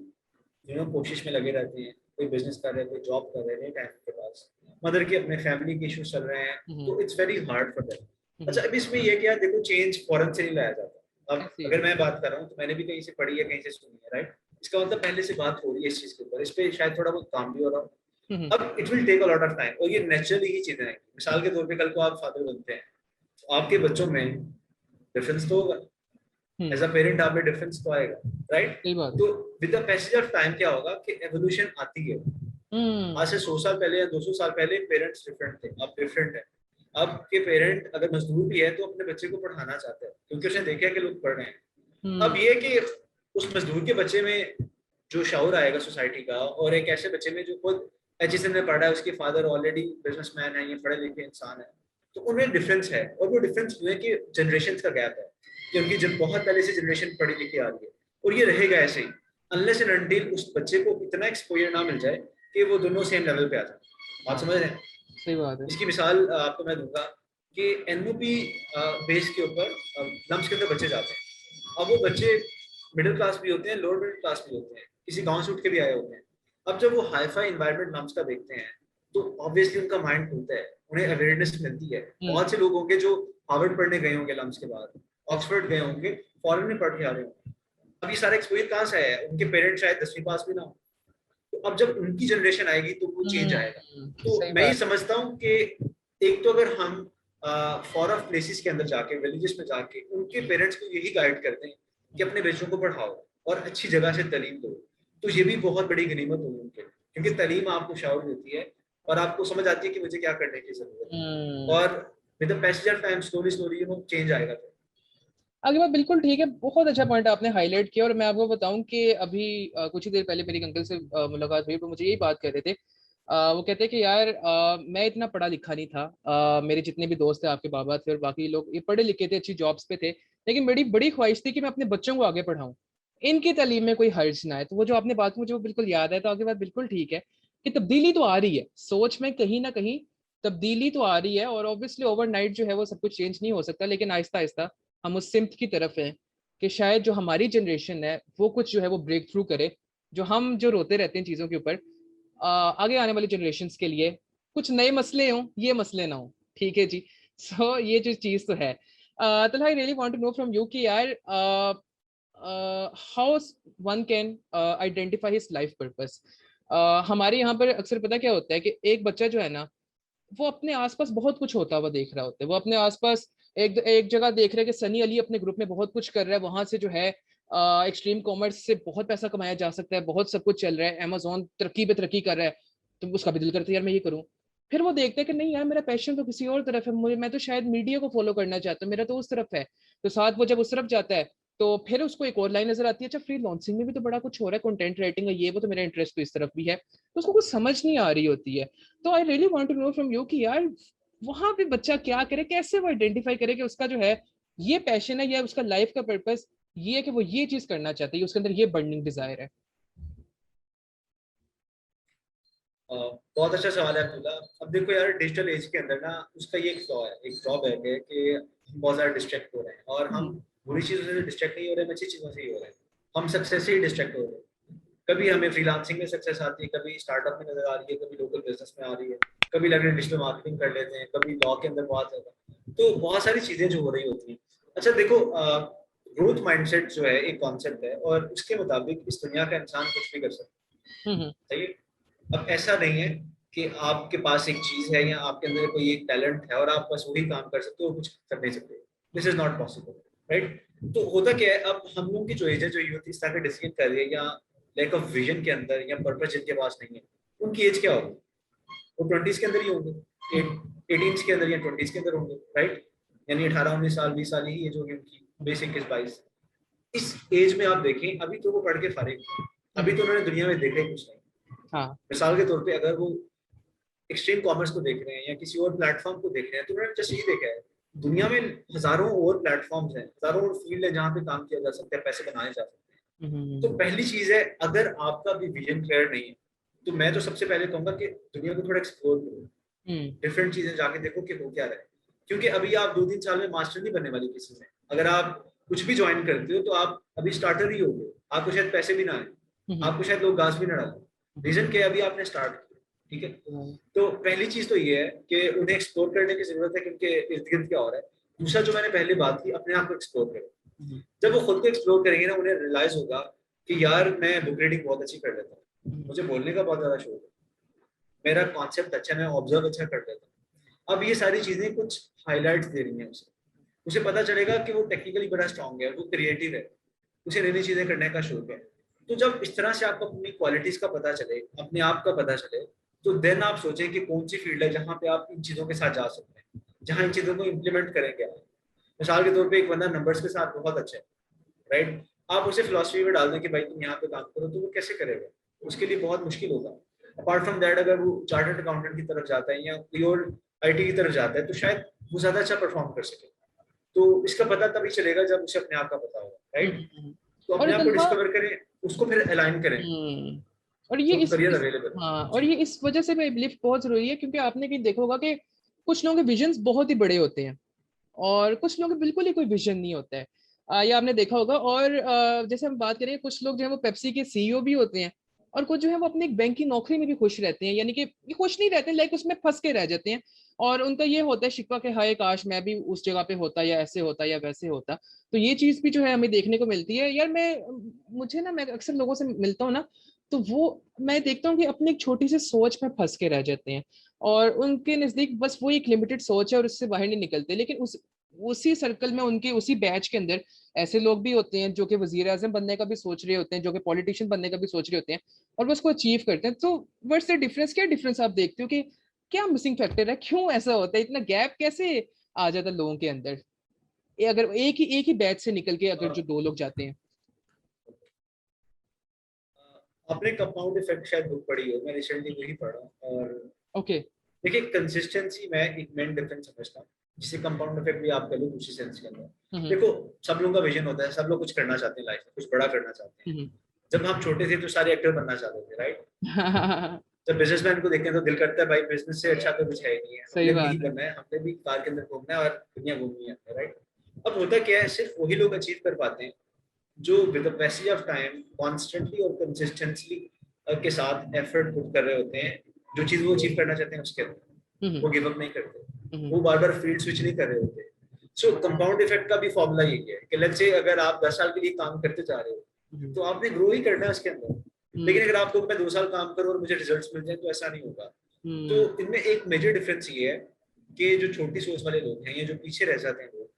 कोशिश में लगे रहते हैं, कोई बिजनेस कर रहे हैं, कोई जॉब कर रहे हैं, टाइम के पास मदर के अपने फैमिली के इश्यूज चल रहे हैं, तो it's very hard for them. अच्छा, अब इसमें ये क्या, देखो चेंज फॉरेन से नहीं लाया जाता। अब अगर मैं बात कर रहा हूँ तो मैंने भी कहीं से पढ़ी है, कहीं से सुनी है, राइट? इसका मतलब पहले से बात हो रही है इस चीज के ऊपर, इस पे शायद थोड़ा बहुत काम भी हो रहा हो। अब it will take a lot of time और ये नेचुरली ही चीजें हैं। मिसाल के तौर पे कल को आप फादर बनते हैं तो आपके बच्चों में डिफरेंस तो होगा, एज अ पेरेंट आप में डिफरेंस तो आएगा, राइट? तो with the passage of time क्या होगा कि एवोल्यूशन आती है। आज से 100 साल पहले या 200 साल पहले पेरेंट्स डिफरेंट थे, अब डिफरेंट है। अब के पेरेंट अगर मजदूर भी है तो अपने बच्चे को पढ़ाना चाहते हैं क्योंकि उसने देखा कि लोग पढ़ रहे हैं। अब ये कि उस मजदूर के बच्चे में जो शऊर आएगा सोसाइटी का, और एक ऐसे बच्चे में जो खुद एचएसएन में पढ़ा है, उसके फादर ऑलरेडी बिजनेसमैन है, ये पढ़े लिखे इंसान है, तो उनमें डिफरेंस है। और वो डिफरेंस हुए कि जनरेशन का गैप है कि उनकी जब बहुत पहले से जनरेशन पढ़ी लिखी आ रही है, और ये रहेगा ऐसे ही अनलेस एंड अनटिल उस बच्चे को इतना एक्सपोजर ना मिल जाए कि वो दोनों सेम लेवल पे आ जाए। आप समझ रहे हैं? सही बात है। इसकी मिसाल आपको मैं दूंगा कि एनओपी बेस के ऊपर लम्स के अंदर बच्चे जाते हैं। अब वो बच्चे मिडिल क्लास भी होते हैं, लोअर मिडिल क्लास भी होते हैं, किसी गांव से उठ के भी आए होते हैं। अब जब वो हाईफाई एनवायरनमेंट लम्स का देखते हैं तो ऑब्वियसली उनका माइंड खुलता है, उन्हें अवेयरनेस मिलती है। बहुत से लोग होंगे जो हार्वर्ड पढ़ने गए होंगे लम्स के बाद, ऑक्सफोर्ड गए होंगे, फॉरेन में पढ़ के आ रहे होंगे। अब ये सारा एक्सपोजर कहाँ से आया है? उनके पेरेंट्स शायद 10वीं पास भी ना हो। तो अब जब उनकी जनरेशन आएगी तो वो चेंज आएगा। तो मैं ये समझता हूँ कि एक तो अगर हम फॉर ऑफ प्लेसेस के अंदर जाके, विलेजेस में जाके उनके पेरेंट्स को यही गाइड करते हैं कि अपने बच्चों को पढ़ाओ और अच्छी जगह से तालीम दो, तो ये भी बहुत बड़ी गनीमत होगी उनके लिए, क्योंकि तालीम आपको शऊर देती है और आपको समझ आती है कि मुझे क्या करने की जरूरत है। और with the passage of time slowly slowly change आएगा। आगे बात बिल्कुल ठीक है, बहुत अच्छा पॉइंट आपने हाईलाइट किया। और मैं आपको बताऊं कि अभी कुछ ही देर पहले मेरी अंकल से मुलाकात हुई तो मुझे यही बात कर रहे थे। वो कहते हैं कि यार मैं इतना पढ़ा लिखा नहीं था, मेरे जितने भी दोस्त थे, आपके बाबा थे और बाकी लोग ये पढ़े लिखे थे, अच्छी जॉब्स पे थे, लेकिन मेरी बड़ी ख्वाहिश थी कि मैं अपने बच्चों को आगे पढ़ाऊं, इनकी तालीम में कोई हर्ज ना आए। तो वो जो आपने बात मुझे वो बिल्कुल याद है। तो आगे बात बिल्कुल ठीक है कि तब्दीली तो आ रही है सोच में, कहीं ना कहीं तब्दीली तो आ रही है, और ऑब्वियसली ओवरनाइट जो है वो सब कुछ चेंज नहीं हो सकता, लेकिन आहिस्ता आहिस्ता हम उस सिम्त की तरफ हैं कि शायद जो हमारी जनरेशन है वो कुछ जो है वो ब्रेक थ्रू करे। जो हम जो रोते रहते हैं चीज़ों के ऊपर, आगे आने वाली जनरेशन के लिए कुछ नए मसले हों, ये मसले ना हो। ठीक है जी। ये जो चीज़ तो है। तो I really want to know from you कि यार how one can identify his life purpose. हमारे यहाँ पर अक्सर पता क्या होता है कि एक बच्चा जो है ना, वो अपने आसपास बहुत कुछ होता हुआ देख रहा होता है। वो अपने आसपास एक एक जगह देख रहा है कि सनी अली अपने ग्रुप में बहुत कुछ कर रहा है, वहां से जो है एक्सट्रीम कॉमर्स से बहुत पैसा कमाया जा सकता है, बहुत सब कुछ चल रहा है, अमेजोन तरक्की पे तरक्की कर रहा है, तो उसका भी दिल करता है यार मैं ये करूँ। फिर वो देखता है कि नहीं यार मेरा पैशन तो किसी और तरफ है, मुझे मैं तो शायद मीडिया को फॉलो करना चाहता हूँ, मेरा तो उस तरफ है। तो साथ वो जब उस तरफ जाता है तो फिर उसको एक और लाइन नजर आती है, अच्छा फ्री लॉन्सिंग में भी तो बड़ा कुछ हो रहा है, कंटेंट राइटिंग है, ये वो तो मेरा इंटरेस्ट तो इस तरफ भी है। तो उसको कुछ समझ नहीं आ रही होती है। तो I really want to know from you कि यार वहां पे बच्चा क्या करे, कैसे वो आइडेंटिफाई करे कि उसका जो है ये पैशन है या उसका लाइफ का पर्पस ये है कि वो ये चीज करना चाहता है, उसके अंदर ये बर्निंग डिजायर है। बहुत अच्छा सवाल है अब्दुल्ला। अब देखो यार, डिजिटल एज के अंदर ना उसका ये एक फ्लॉ है, एक ड्रॉ बैक है कि हम बहुत ज्यादा डिस्ट्रैक्ट हो रहे हैं, और हम बुरी चीजों से डिस्ट्रैक्ट नहीं हो रहे हैं, अच्छी चीजों से ही हो रहे हैं। हम सक्सेस से ही डिस्ट्रैक्ट हो रहे हैं। कभी हमें फ्रीलांसिंग में सक्सेस आती है, कभी स्टार्टअप में नजर आ रही है, कभी लोकल बिजनेस में आ रही है, कभी लग रहा है डिजिटल मार्केटिंग कर लेते हैं, कभी लॉ के अंदर बहुत ज्यादा। तो बहुत सारी चीजें जो हो रही होती हैं। अच्छा देखो, ग्रोथ माइंडसेट जो है एक कॉन्सेप्ट है और उसके मुताबिक इस दुनिया का इंसान कुछ भी कर सकता है, सही है। अब ऐसा नहीं है कि आपके पास एक चीज है या आपके अंदर कोई एक टैलेंट है और आप बस वही काम कर सकते हो, कुछ कर नहीं सकते। This is not possible, right. तो होता क्या है, अब हम लोग की जो एज है, जो यूथ इस तरह के डिसीजन कर रही है या लैक ऑफ विजन के अंदर या पर्पस जिनके पास नहीं है, उनकी एज क्या होगी? वो 20s के अंदर ही होंगे, 18s के अंदर या 20s के अंदर होंगे, राइट। यानी 18 19 साल 20 साल ही एज होगी उनकी, 20 21 22। इस एज में आप देखें, अभी तो वो पढ़ के फारिग हैं, अभी तो उन्होंने दुनिया में देखा ही कुछ नहीं। हाँ। मिसाल के तौर पे अगर वो एक्सट्रीम कॉमर्स को देख रहे हैं या किसी और प्लेटफॉर्म को देख रहे हैं, तो उन्होंने जस्ट यही देखा है, दुनिया में हजारों और प्लेटफॉर्म्स हैं, हजारों और फील्ड है जहाँ पे काम किया जा सकता है, पैसे बनाए जा सकते हैं। तो पहली चीज है, अगर आपका भी विजन क्लियर नहीं है, तो मैं तो सबसे पहले कहूंगा कि दुनिया को थोड़ा एक्सप्लोर करो, डिफरेंट चीजें जाके देखो कि हो क्या रहा है। क्योंकि अभी आप 2 3 साल में मास्टर नहीं बनने वाली किसी में। अगर आप कुछ भी ज्वाइन करते हो तो आप अभी स्टार्टर ही हो गए, आपको शायद पैसे भी ना आए, आपको शायद लोग घास भी ना डालें। रीजन क्या है, अभी आपने स्टार्ट किया, ठीक है। तो पहली चीज तो ये है कि उन्हें एक्सप्लोर करने की जरूरत है कि उनके इर्द गिर्द क्या हो रहा है। दूसरा, जो मैंने पहले बात की, अपने आप को एक्सप्लोर करें। जब वो खुद को एक्सप्लोर करेंगे ना, उन्हें रियलाइज होगा कि यार मैं बुक रीडिंग बहुत अच्छी कर लेता हूँ, मुझे बोलने का बहुत ज्यादा शौक है, मेरा कॉन्सेप्ट अच्छा है, मैं ऑब्जर्व अच्छा कर लेता हूँ। अब ये सारी चीजें कुछ हाईलाइट्स दे रही हैं उसे पता चलेगा कि वो टेक्निकली बड़ा स्ट्रांग है, वो क्रिएटिव है, उसे नई नई चीजें करने का शौक है। तो जब इस तरह से आपको अपनी क्वालिटीज का पता चले, अपने आप का पता चले, तो देन आप सोचें कि कौन सी फील्ड है जहाँ पे आप इन चीजों के साथ जा सकते हैं, जहाँ इन चीजों को इम्प्लीमेंट करेंगे आप। मिसाल के तौर पे एक बंदा नंबर्स के साथ बहुत अच्छा है, राइट। आप उसे फिलोसफी में डाल दें कि भाई तुम यहाँ पे काम करो, तो वो कैसे करेगा? उसके लिए बहुत मुश्किल होगा। अपार्ट फ्रॉम दैट, अगर वो चार्टर्ड अकाउंटेंट की तरफ जाता है या कोई और आईटी की तरफ जाता है, तो शायद वो ज्यादा अच्छा परफॉर्म कर सके। तो इसका पता तभी चलेगा जब उसे अपने आप का पता होगा, राइट। तो और अपने आप को तन्हा डिस्कवर करें, उसको फिर अलाइन करें, और ये तो करियर इस अवेलेबल है। हाँ, और जी। ये इस वजह से मैं बिलीव बहुत जरूरी है, क्योंकि आपने कहीं देखा होगा कि कुछ लोगों के विजन्स बहुत ही बड़े होते हैं और कुछ लोगों के बिल्कुल ही कोई विजन नहीं होता है। ये आपने देखा होगा। और जैसे हम बात करें, कुछ लोग जो है वो पेप्सी के सीईओ भी होते हैं, और कुछ जो है वो अपने एक बैंक की नौकरी में भी खुश रहते हैं, यानी कि ये खुश नहीं रहते, लाइक उसमें फंस के रह जाते हैं। और उनका ये होता है शिकवा कि हाय काश मैं भी उस जगह पे होता, या ऐसे होता या वैसे होता। तो ये चीज भी जो है हमें देखने को मिलती है यार। मैं अक्सर लोगों से मिलता हूँ ना, तो वो मैं देखता हूँ कि अपनी एक छोटी सी सोच में फंस के रह जाते हैं, और उनके नजदीक बस वो एक लिमिटेड सोच है और उससे बाहर नहीं निकलते। लेकिन उसी सर्कल में, उनके उसी बैच के अंदर ऐसे लोग भी होते हैं जो कि वजीर आजम बनने का भी सोच रहे होते हैं, जो कि पॉलिटिशियन बनने का भी सोच रहे होते हैं, और वो उसको अचीव करते हैं। तो व्हाट्स द डिफरेंस? क्या डिफरेंस आप देखते हो कि क्या मिसिंग फैक्टर है, क्यों ऐसा होता है, इतना गैप कैसे आ जाता है लोगों के अंदर? अगर एक ही बैच से निकल के अगर जो दो लोग जाते हैं। आपने कंपाउंड इफेक्ट शायद बुक पढ़ी हो, मैं रिसेंटली वही पढ़ा। और ओके। देखिए, कंसिस्टेंसी में एक मेन डिफरेंस समझता हूँ, जिसे कंपाउंड इफेक्ट भी आप कह लो दूसरी सेंस के अंदर। देखो, सब लोगों का विजन होता है, सब लोग कुछ करना चाहते हैं लाइफ में, कुछ बड़ा करना चाहते हैं। जब हम छोटे थे तो सारे एक्टर बनना चाहते थे, राइट। जब बिजनेसमैन को देखते हैं तो दिल करता है भाई बिजनेस से अच्छा तो कुछ है ही नहीं है, सही हमने भी बात यही है। बनना है, हमने भी कार के अंदर घूमना है और दुनिया घूमनी है, राइट। अब होता क्या है, सिर्फ वही लोग अचीव कर पाते हैं जो with the passage of time constantly और कंसिस्टेंटली के साथ एफर्ट पुट कर रहे होते हैं, जो चीज वो अचीव करना चाहते हैं उसके अंदर वो गिव अप नहीं करते, वो बार बार फील्ड स्विच नहीं कर रहे होते। सो कंपाउंड इफेक्ट का भी फॉर्मूला यही है कि लेट्स से अगर आप 10 साल के लिए काम करते जा रहे हो तो आपने ग्रो ही करना है उसके अंदर। लेकिन अगर आपको मैं 2 साल काम करूं और मुझे रिजल्ट्स मिल जाए तो ऐसा नहीं होगा। तो इनमें एक मेजर डिफरेंस ये है कि जो छोटी सोच वाले लोग हैं या जो पीछे रह जाते हैं लोग,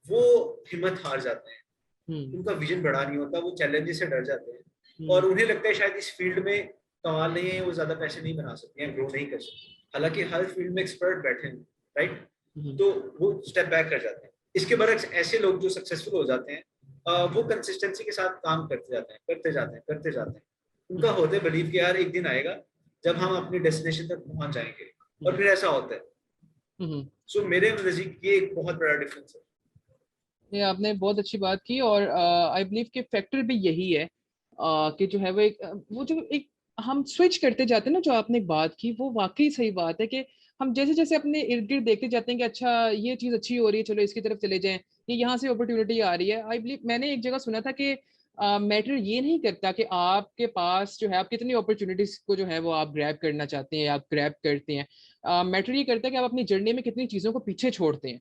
वो हिम्मत हार जाते हैं, उनका विजन बड़ा नहीं होता, वो चैलेंजेस से डर जाते हैं और उन्हें लगता है शायद इस फील्ड में कमाल नहीं है, वो ज्यादा पैसे नहीं बना सकते हैं, ग्रो नहीं कर सकते। हालांकि हर फील्ड में एक्सपर्ट बैठे हैं, राइट। तो वो स्टेप बैक कर जाते हैं। इसके बरक्स ऐसे लोग जो सक्सेसफुल हो जाते हैं, वो कंसिस्टेंसी के साथ काम करते जाते हैं, करते जाते हैं, करते जाते हैं। उनका होता है बिलीव कि यार एक दिन आएगा जब हम अपनी डेस्टिनेशन तक पहुंच जाएंगे, और फिर ऐसा होता है। सो मेरे नजदीक ये एक बहुत बड़ा डिफरेंस है। ये आपने बहुत अच्छी बात की, और आई बिलीव कि फैक्टर भी यही है कि जो है वो जो एक हम स्विच करते जाते हैं ना, जो आपने बात की वो वाकई सही बात है कि हम जैसे जैसे अपने इर्द गिर्द देखते जाते हैं कि अच्छा ये चीज अच्छी हो रही है, चलो इसकी तरफ चले जाएं, ये यहाँ से अपॉर्चुनिटी आ रही है। आई बिलीव मैंने एक जगह सुना था कि मैटर ये नहीं करता कि आपके पास जो है आप कितनी अपॉर्चुनिटीज को जो है वो आप ग्रैब करना चाहते हैं या आप ग्रैब करते हैं। मैटर ये करता है कि आप अपनी जर्नी में कितनी चीजों को पीछे छोड़ते हैं।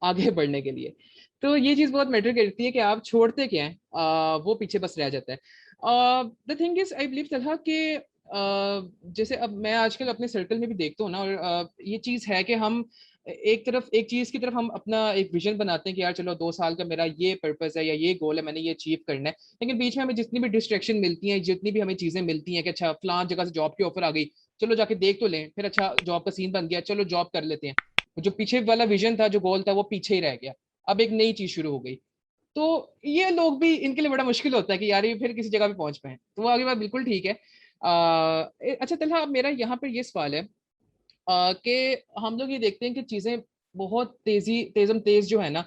आगे बढ़ने के लिए। तो ये चीज बहुत मैटर करती है कि आप छोड़ते क्या हैं, वो पीछे बस रह जाता है। The thing is I believe तथा कि जैसे अब मैं आजकल अपने सर्कल में भी देखता हूँ ना, और ये चीज है कि हम एक चीज की तरफ हम अपना एक विजन बनाते हैं कि यार चलो 2 साल का मेरा ये पर्पस है या ये गोल है, मैंने ये अचीव करना है। लेकिन बीच में हमें जितनी भी डिस्ट्रैक्शन मिलती हैं, जितनी भी हमें चीजें मिलती हैं कि अच्छा फलां जगह से जॉब की ऑफर आ गई, चलो जाके देख तो लें, फिर अच्छा जॉब का सीन बन गया, चलो जॉब कर लेते हैं, जो पीछे वाला विजन था, जो गोल था, वो पीछे ही रह गया। अब एक नई चीज शुरू हो गई। तो ये लोग भी, इनके लिए बड़ा मुश्किल होता है कि यार ये फिर किसी जगह पे पहुंच पाए। तो वो आगे बात बिल्कुल ठीक है। अच्छा तलहा, अब मेरा यहाँ पर ये सवाल है कि हम लोग ये देखते हैं कि चीजें बहुत तेजम तेज जो है ना,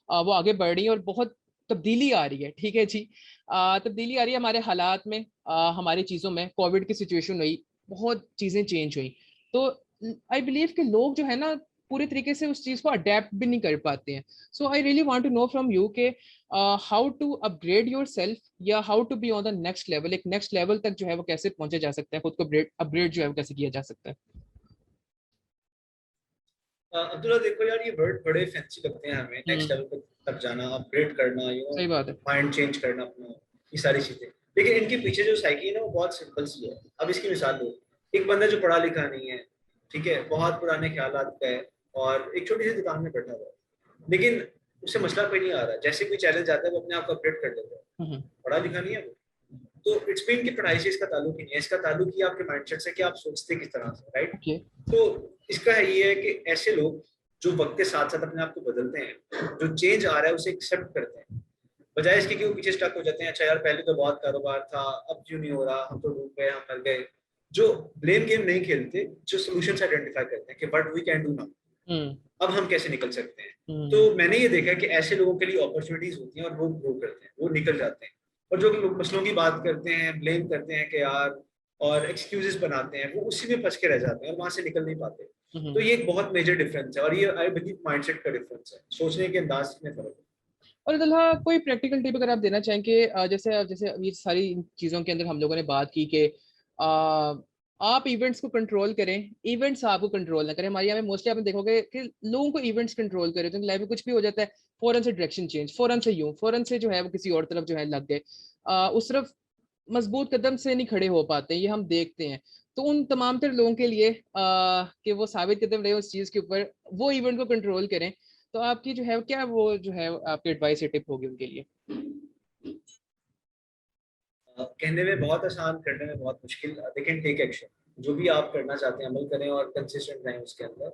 वो आगे बढ़ रही है और बहुत तब्दीली आ रही है। ठीक है जी, तब्दीली आ रही है हमारे हालात में, हमारी चीजों में। कोविड की सिचुएशन हुई, बहुत चीजें चेंज हुई। तो आई बिलीव कि लोग जो है ना पूरे तरीके से उस चीज को अडेप्ट भी नहीं कर पाते हैं। So I really want to know from you के how to upgrade yourself, या how to be on the next level. एक नेक्स्ट लेवल तक जो है वो कैसे पहुंचा जा सकता है, खुद को अपग्रेड जो है वो कैसे किया जा सकता है। अब्दुल्ला देखो यार, ये वर्ड बड़े फैंसी लगते हैं हमें, नेक्स्ट हम्म। लेवल तक जाना, अपग्रेड करना, सही बात है। माइंड चेंज करना अपना, ये सारी चीजें। लेकिन इनके पीछे जो साइकी है ना, वो बहुत सिंपल सी है। अब इसकी मिसाल लो, एक बंदा जो पढ़ा लिखा नहीं है, ठीक है, बहुत पुराने ख्यालात का है, और एक छोटी सी दुकान में बैठा हुआ है, लेकिन उससे मसला कोई नहीं आ रहा। जैसे कोई चैलेंज आता है वो अपने आप को अपडेट कर लेता है। हम्म। पढ़ा लिखा नहीं है वो, तो इट्स मीन कि पढ़ाई से इसका ताल्लुक ही नहीं है, इसका ताल्लुक ही आपके माइंडसेट से कि आप सोचते किस तरह से, राइट। ओके। तो इसका है ये है कि ऐसे लोग जो वक्त के साथ साथ अपने आप को बदलते हैं, जो चेंज आ रहा है उसे एक्सेप्ट करते हैं, बजाय इसके कि वो पीछे स्टक हो जाते हैं। अच्छा यार, पहले तो बहुत कारोबार था, अब क्यों नहीं हो रहा, हम तो डूब गए, हम मर गए। जो ब्लेम गेम नहीं खेलते, जो सोल्यूशन आइडेंटिफाई करते हैं कि what we can do now, hmm. अब हम कैसे निकल सकते हैं। तो हम्म। मैंने ये देखा है कि ऐसे लोगों के लिए अपॉर्चुनिटीज होती हैं और वो ग्रो करते हैं, वो निकल जाते हैं। और जो लोग मसलों की बात करते हैं, ब्लेम करते हैं कि यार, और एक्सक्यूजेस बनाते हैं, वो उसी में फंस के रह जाते हैं और वहां से निकल नहीं पाते। तो हम्म। ये एक बहुत मेजर डिफरेंस है, और ये आई बिलीव माइंडसेट का डिफरेंस है, सोचने के अंदाज में फर्क है। और दुल्हा, कोई प्रैक्टिकल टिप अगर आप देना चाहें कि जैसे जैसे ये सारी चीज़ों के अंदर हम लोगों ने बात की कि आप इवेंट्स को कंट्रोल करें, इवेंट्स आपको कंट्रोल ना करें। हमारे यहाँ में मोस्टली आपने देखोगे कि लोगों को इवेंट्स कंट्रोल करें, तो लाइफ में कुछ भी हो जाता है, फौरन से डायरेक्शन चेंज, फौरन से यूं, फौरन से जो है वो किसी और तरफ जो है लग गए, उस तरफ मजबूत कदम से नहीं खड़े हो पाते, ये हम देखते हैं। तो उन तमाम तर लोगों के लिए कि वो साबित कदम रहे उस चीज़ के ऊपर, वो इवेंट को कंट्रोल करें, तो आपकी जो है क्या वो जो है आपकी एडवाइस या टिप होगी उनके लिए। कहने में बहुत आसान, करने में बहुत मुश्किल, लेकिन टेक एक्शन। जो भी आप करना चाहते हैं अमल करें और कंसिस्टेंट रहें उसके अंदर,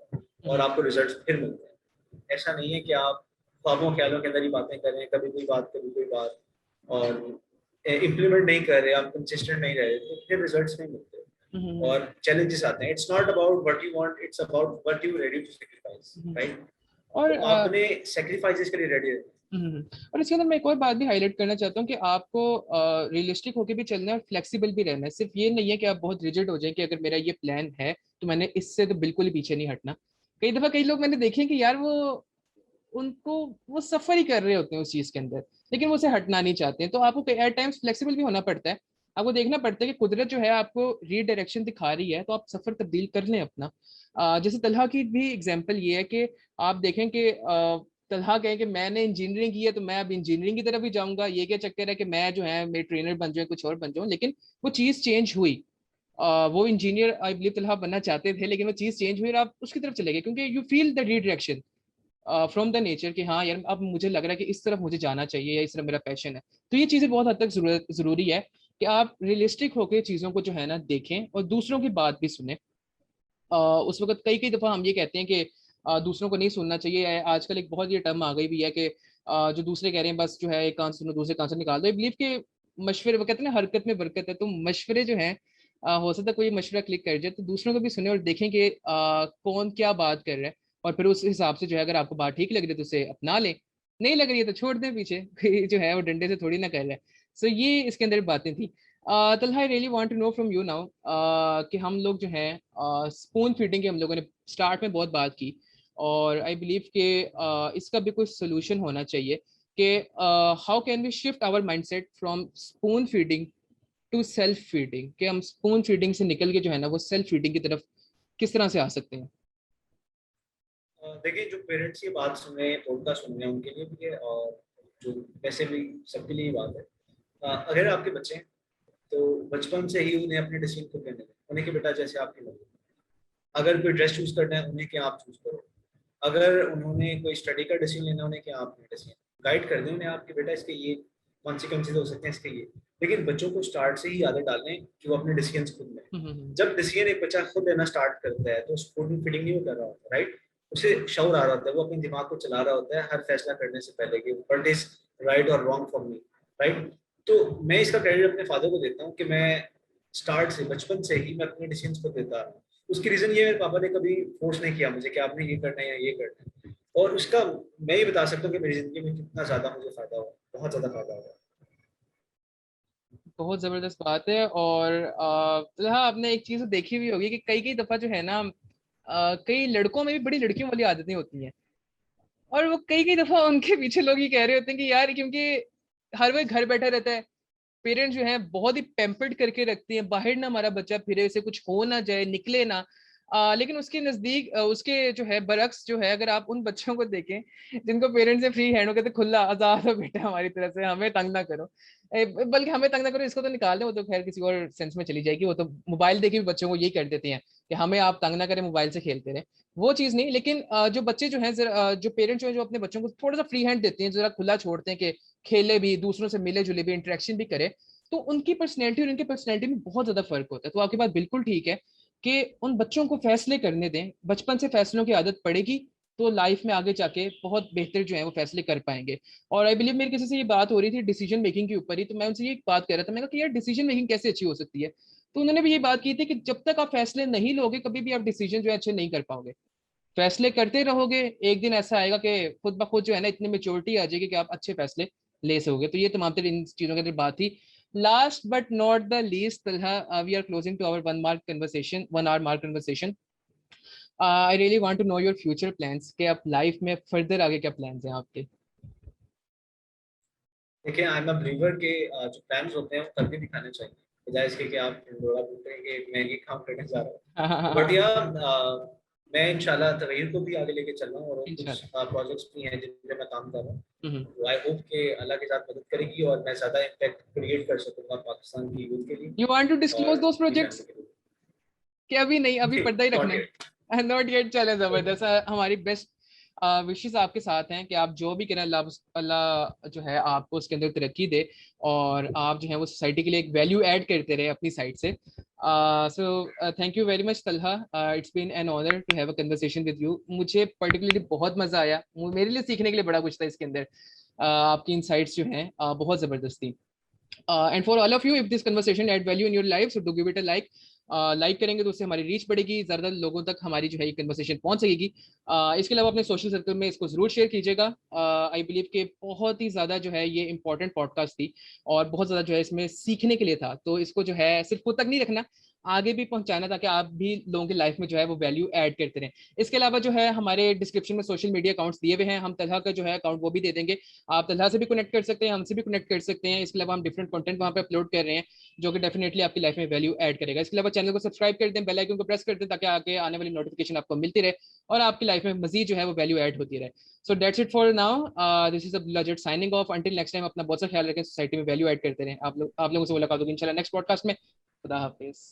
और हम्म। आपको रिजल्ट्स फिर मिलते हैं। ऐसा नहीं है कि आप ख्वाबों ख्यालों के अंदर ही बातें करें, कभी कोई बात कभी कोई बात, और इम्प्लीमेंट नहीं कर रहे, आप कंसिस्टेंट नहीं रहे, तो फिर रिजल्ट्स नहीं मिलते हम्म। और चैलेंजेस आते हैं। It's not about what you want, it's about what you ready to sacrifice, right. और तो आपने सेक्रीफाइसेस के लिए रेडी रहना और इसके अंदर मैं एक और बात भी हाईलाइट करना चाहता हूँ कि आपको रियलिस्टिक होकर भी चलना है और फ्लेक्सिबल भी रहना है। सिर्फ ये नहीं है कि आप बहुत रिजिड हो जाए कि अगर मेरा ये प्लान है तो मैंने इससे तो बिल्कुल ही पीछे नहीं हटना। कई दफा कई लोग मैंने देखे कि यार वो उनको वो सफर ही कर रहे होते हैं उस चीज के अंदर, लेकिन वो उसे हटना नहीं चाहते हैं। तो आपको एट टाइम्स फ्लेक्सिबल भी होना पड़ता है। आपको देखना पड़ता है कि कुदरत जो है आपको रीडायरेक्शन दिखा रही है, तो आप सफर तब्दील कर लें अपना। जैसे तलहा की भी एग्जांपल ये है कि आप देखें कि तलहा कहें कि मैंने इंजीनियरिंग की है तो मैं अब इंजीनियरिंग की तरफ ही जाऊंगा, ये क्या चक्कर है कि मैं जो है मेरे ट्रेनर बन जाऊँ, कुछ और बन जाऊँ। लेकिन वो चीज़ चेंज हुई। वो इंजीनियर आई बिलीव तलहा बनना चाहते थे, लेकिन वो चीज़ चेंज हुई और आप उसकी तरफ चले गए क्योंकि you feel the redirection from the nature कि हाँ यार अब मुझे लग रहा है कि इस तरफ मुझे जाना चाहिए या इस तरफ मेरा पैशन है। तो ये चीज़ें बहुत हद तक जरूरी है कि आप रियलिस्टिक होकर चीज़ों को जो है ना देखें और दूसरों की बात भी सुने। उस वक्त कई कई दफा हम ये कहते हैं कि दूसरों को नहीं सुनना चाहिए। आजकल एक बहुत ये टर्म आ गई भी है कि जो दूसरे कह रहे हैं बस जो है एक कान सुनो दूसरे कान से निकाल दो। आई बिलीव के मशवरे, वो कहते हैं ना हरकत में बरकत है, तो मशवरे जो हैं हो सकता है कोई मशवरा क्लिक कर जाए तो दूसरों को भी सुने और देखें कि कौन क्या बात कर रहा है, और फिर उस हिसाब से जो है अगर आपको बात ठीक लग रही है तो उसे अपना लें, नहीं लग रही है तो छोड़ दें पीछे। कोई जो है वो डंडे से थोड़ी ना कर रहा है। सो ये इसके अंदर बातें थी। Talha, I really want to know from you now कि हम लोग जो हैं स्पून फीडिंग की हम लोगों ने स्टार्ट में बहुत बात की, और आई बिलीव कि इसका भी कोई सोल्यूशन होना चाहिए कि how can we shift our mindset from spoon feeding to self feeding, कि हम स्पून फीडिंग से निकल के जो है ना वो सेल्फ फीडिंग की तरफ किस तरह से आ सकते हैं। देखिए, जो पेरेंट्स ये बात सुन रहे हैं, पॉडकास्ट सुन रहे हैं, उनके लिए भी है, और जो वैसे भी सबके लिए ये बात है। अगर आपके बच्चे हैं तो बचपन से ही उन्हें अपने डिसीजन खुद लेने दें। उन्हें कि बेटा जैसे आपकी मर्जी, अगर कोई ड्रेस चूज करना है उन्हें क्या आप चूज करो, अगर उन्होंने कोई स्टडी का डिसीजन लेना उन्हें क्या आप डिसीजन गाइड कर दें उन्हें, आपके बेटा इसके ये कॉन्सिक्वेंसेज हो सकते हैं, इसके ये। लेकिन बच्चों को स्टार्ट से ही आदत डालने कि वो अपने डिसीजन खुद लें। जब डिसीजन एक बच्चा खुद लेना स्टार्ट करता है तो उसको फीडिंग नहीं कर रहा होता, राइट। उसे शौर आ रहा होता है, वो अपने दिमाग को चला रहा होता है हर फैसला करने से पहले कि व्हाट इज राइट और रॉन्ग फॉर मी, राइट। तो मैं इसका क्रेडिट अपने फादर को देता हूँ कि मैं स्टार्ट से, बचपन से ही मैं अपने डिसीजन को देता रहा हूँ। उसकी रीजन ये, मेरे पापा ने कभी फोर्स नहीं किया मुझे कि आपने ये करना है या ये करना है। और उसका मैं ये बता सकता हूँ कि मेरी जिंदगी में कितना ज्यादा मुझे फायदा हुआ, बहुत ज्यादा फायदा हुआ। बहुत जबरदस्त बात है। और हाँ, आपने एक चीज तो देखी हुई होगी कि कई कई दफा जो है ना, कई लड़कों में भी बड़ी लड़कियों वाली आदतें होती हैं, और वो कई कई दफा उनके पीछे लोग ये कह रहे होते हैं कि यार, क्योंकि हर वक्त घर बैठा रहता है, पेरेंट्स जो है बहुत ही पैम्पर्ड करके रखते हैं, बाहर ना हमारा बच्चा फिरे, उसे कुछ हो ना जाए, निकले ना। लेकिन उसके नजदीक उसके जो है बरक्स जो है, अगर आप उन बच्चों को देखें जिनको पेरेंट्स से फ्री हैंड हो, कहते खुला आजाद हो बेटा हमारी तरफ से, हमें तंग ना करो। बल्कि हमें तंग ना करो, इसको तो निकाल दें, वो तो खैर किसी और सेंस में चली जाएगी। वो तो मोबाइल देके भी बच्चों को यही कर देते हैं कि हमें आप तंग ना करें, मोबाइल से खेलते रहे। वो चीज नहीं, लेकिन जो बच्चे जो हैं, जो पेरेंट्स जो है, जो अपने बच्चों को थोड़ा सा फ्री हैंड देते हैं, जरा खुला छोड़ते हैं कि खेले भी, दूसरों से मिले जुले भी, इंटरेक्शन भी करे, तो उनकी पर्सनैलिटी और इनकी पर्सनैलिटी में बहुत ज्यादा फर्क होता है। तो आपकी बात बिल्कुल ठीक है कि उन बच्चों को फैसले करने दें, बचपन से फैसलों की आदत पड़ेगी तो लाइफ में आगे जाके बहुत बेहतर जो है वो फैसले कर पाएंगे। और आई बिलीव, मेरे किसी से ये बात हो रही थी डिसीजन मेकिंग के ऊपर ही, तो मैं उनसे ये बात कर रहा था, मैंने कहा कि यार डिसीजन मेकिंग कैसे अच्छी हो सकती है। तो उन्होंने भी ये बात की थी कि जब तक आप फैसले नहीं लोगे, कभी भी आप डिसीजन जो है अच्छे नहीं कर पाओगे। फैसले करते रहोगे, एक दिन ऐसा आएगा कि खुद ब खुद जो है ना, इतनी मेच्योरिटी आ जाएगी कि आप अच्छे फैसले ले सकोगे। तो ये तमाम तरह इन चीजों की बात थी। Last but not the least, Talha, we are closing to our 1 hour mark conversation. I really want to know your future plans, कि आप लाइफ में फर्दर आगे क्या प्लान्स हैं आपके? देखिए, आई एम अ बिलीवर के जो प्लान्स होते हैं वो करके दिखाने चाहिए, बजाय इसके कि आप थोड़ा बोलते हैं कि मैं ये काम करने जा रहा हूँ। बट या मैं इंशाल्लाह तगीर को भी आगे लेके चल रहा हूँ, और कुछ इंशाल्लाह। प्रोजेक्ट्स भी हैं जिन पे मैं काम कर रहा हूँ। हम्म। तो आई होप कि अल्लाह के साथ मदद करेगी और मैं ज़्यादा इम्पैक्ट क्रिएट कर सकूंगा पाकिस्तान की यूथ के लिए यू वांट टू डिस्क्लोज और दोस अपनी प्रोजेक्ट्स, फैमिली के लिए। कि अभी नहीं, अभी नहीं, पर्दा ही रखना नॉट येट। है? नॉट येट, चले जबरदस्त। हमारी बेस्ट विशेस आपके साथ हैं कि आप जो भी करें, अल्लाह अल्लाह जो है आपको उसके अंदर तरक्की दे, और आप जो है वो सोसाइटी के लिए एक वैल्यू ऐड करते रहे अपनी साइड से। So thank you very much Talha, it's been an honour to have a conversation with you. मुझे पर्टिकुलरली बहुत मजा आया, मेरे लिए सीखने के लिए बड़ा कुछ था इसके अंदर। आपकी इनसाइट्स जो हैं बहुत जबरदस्त थी। And for all of you, if this conversation add value in your life, so do give it a like. Like करेंगे तो उससे हमारी रीच बढ़ेगी, ज्यादा लोगों तक हमारी जो है ये कन्वर्सेशन पहुंच सकेगी। इसके अलावा अपने सोशल सर्कल में इसको जरूर शेयर कीजिएगा। आई बिलीव कि बहुत ही ज्यादा जो है ये इंपॉर्टेंट पॉडकास्ट थी, और बहुत ज्यादा जो है इसमें सीखने के लिए था। तो इसको जो है सिर्फ खुद तक नहीं रखना, आगे भी पहुंचाना, ताकि आप भी लोगों की लाइफ में जो है वो वैल्यू ऐड करते रहें। इसके अलावा जो है हमारे डिस्क्रिप्शन में सोशल मीडिया अकाउंट्स दिए हुए हैं, हम तलहा का जो है अकाउंट वो भी दे देंगे। आप तलहा से भी कनेक्ट कर सकते हैं, हमसे भी कनेक्ट कर सकते हैं। इसके अलावा हम डिफरेंट कंटेंट वहाँ पे अपलोड कर रहे हैं, जो कि डेफिनेटली आपकी लाइफ में वैल्यू ऐड करेगा। इसके अलावा चैनल को सब्सक्राइब कर दें, बेल आइकन को प्रेस कर दें, ताकि आगे आने वाली नोटिफिकेशन आपको मिलती रहे और आपकी लाइफ में मजीद जो है वो वैल्यू ऐड होती रहे। So that's it for now. This is Abdullah Jat signing off. Until next time, अपना बहुत सा ख्याल रखें, सोसाइटी में वैल्यू ऐड करते रहें। आप लोगों से मुलाकात होगी इंशाल्लाह नेक्स्ट पॉडकास्ट में। खुदा हाफिज।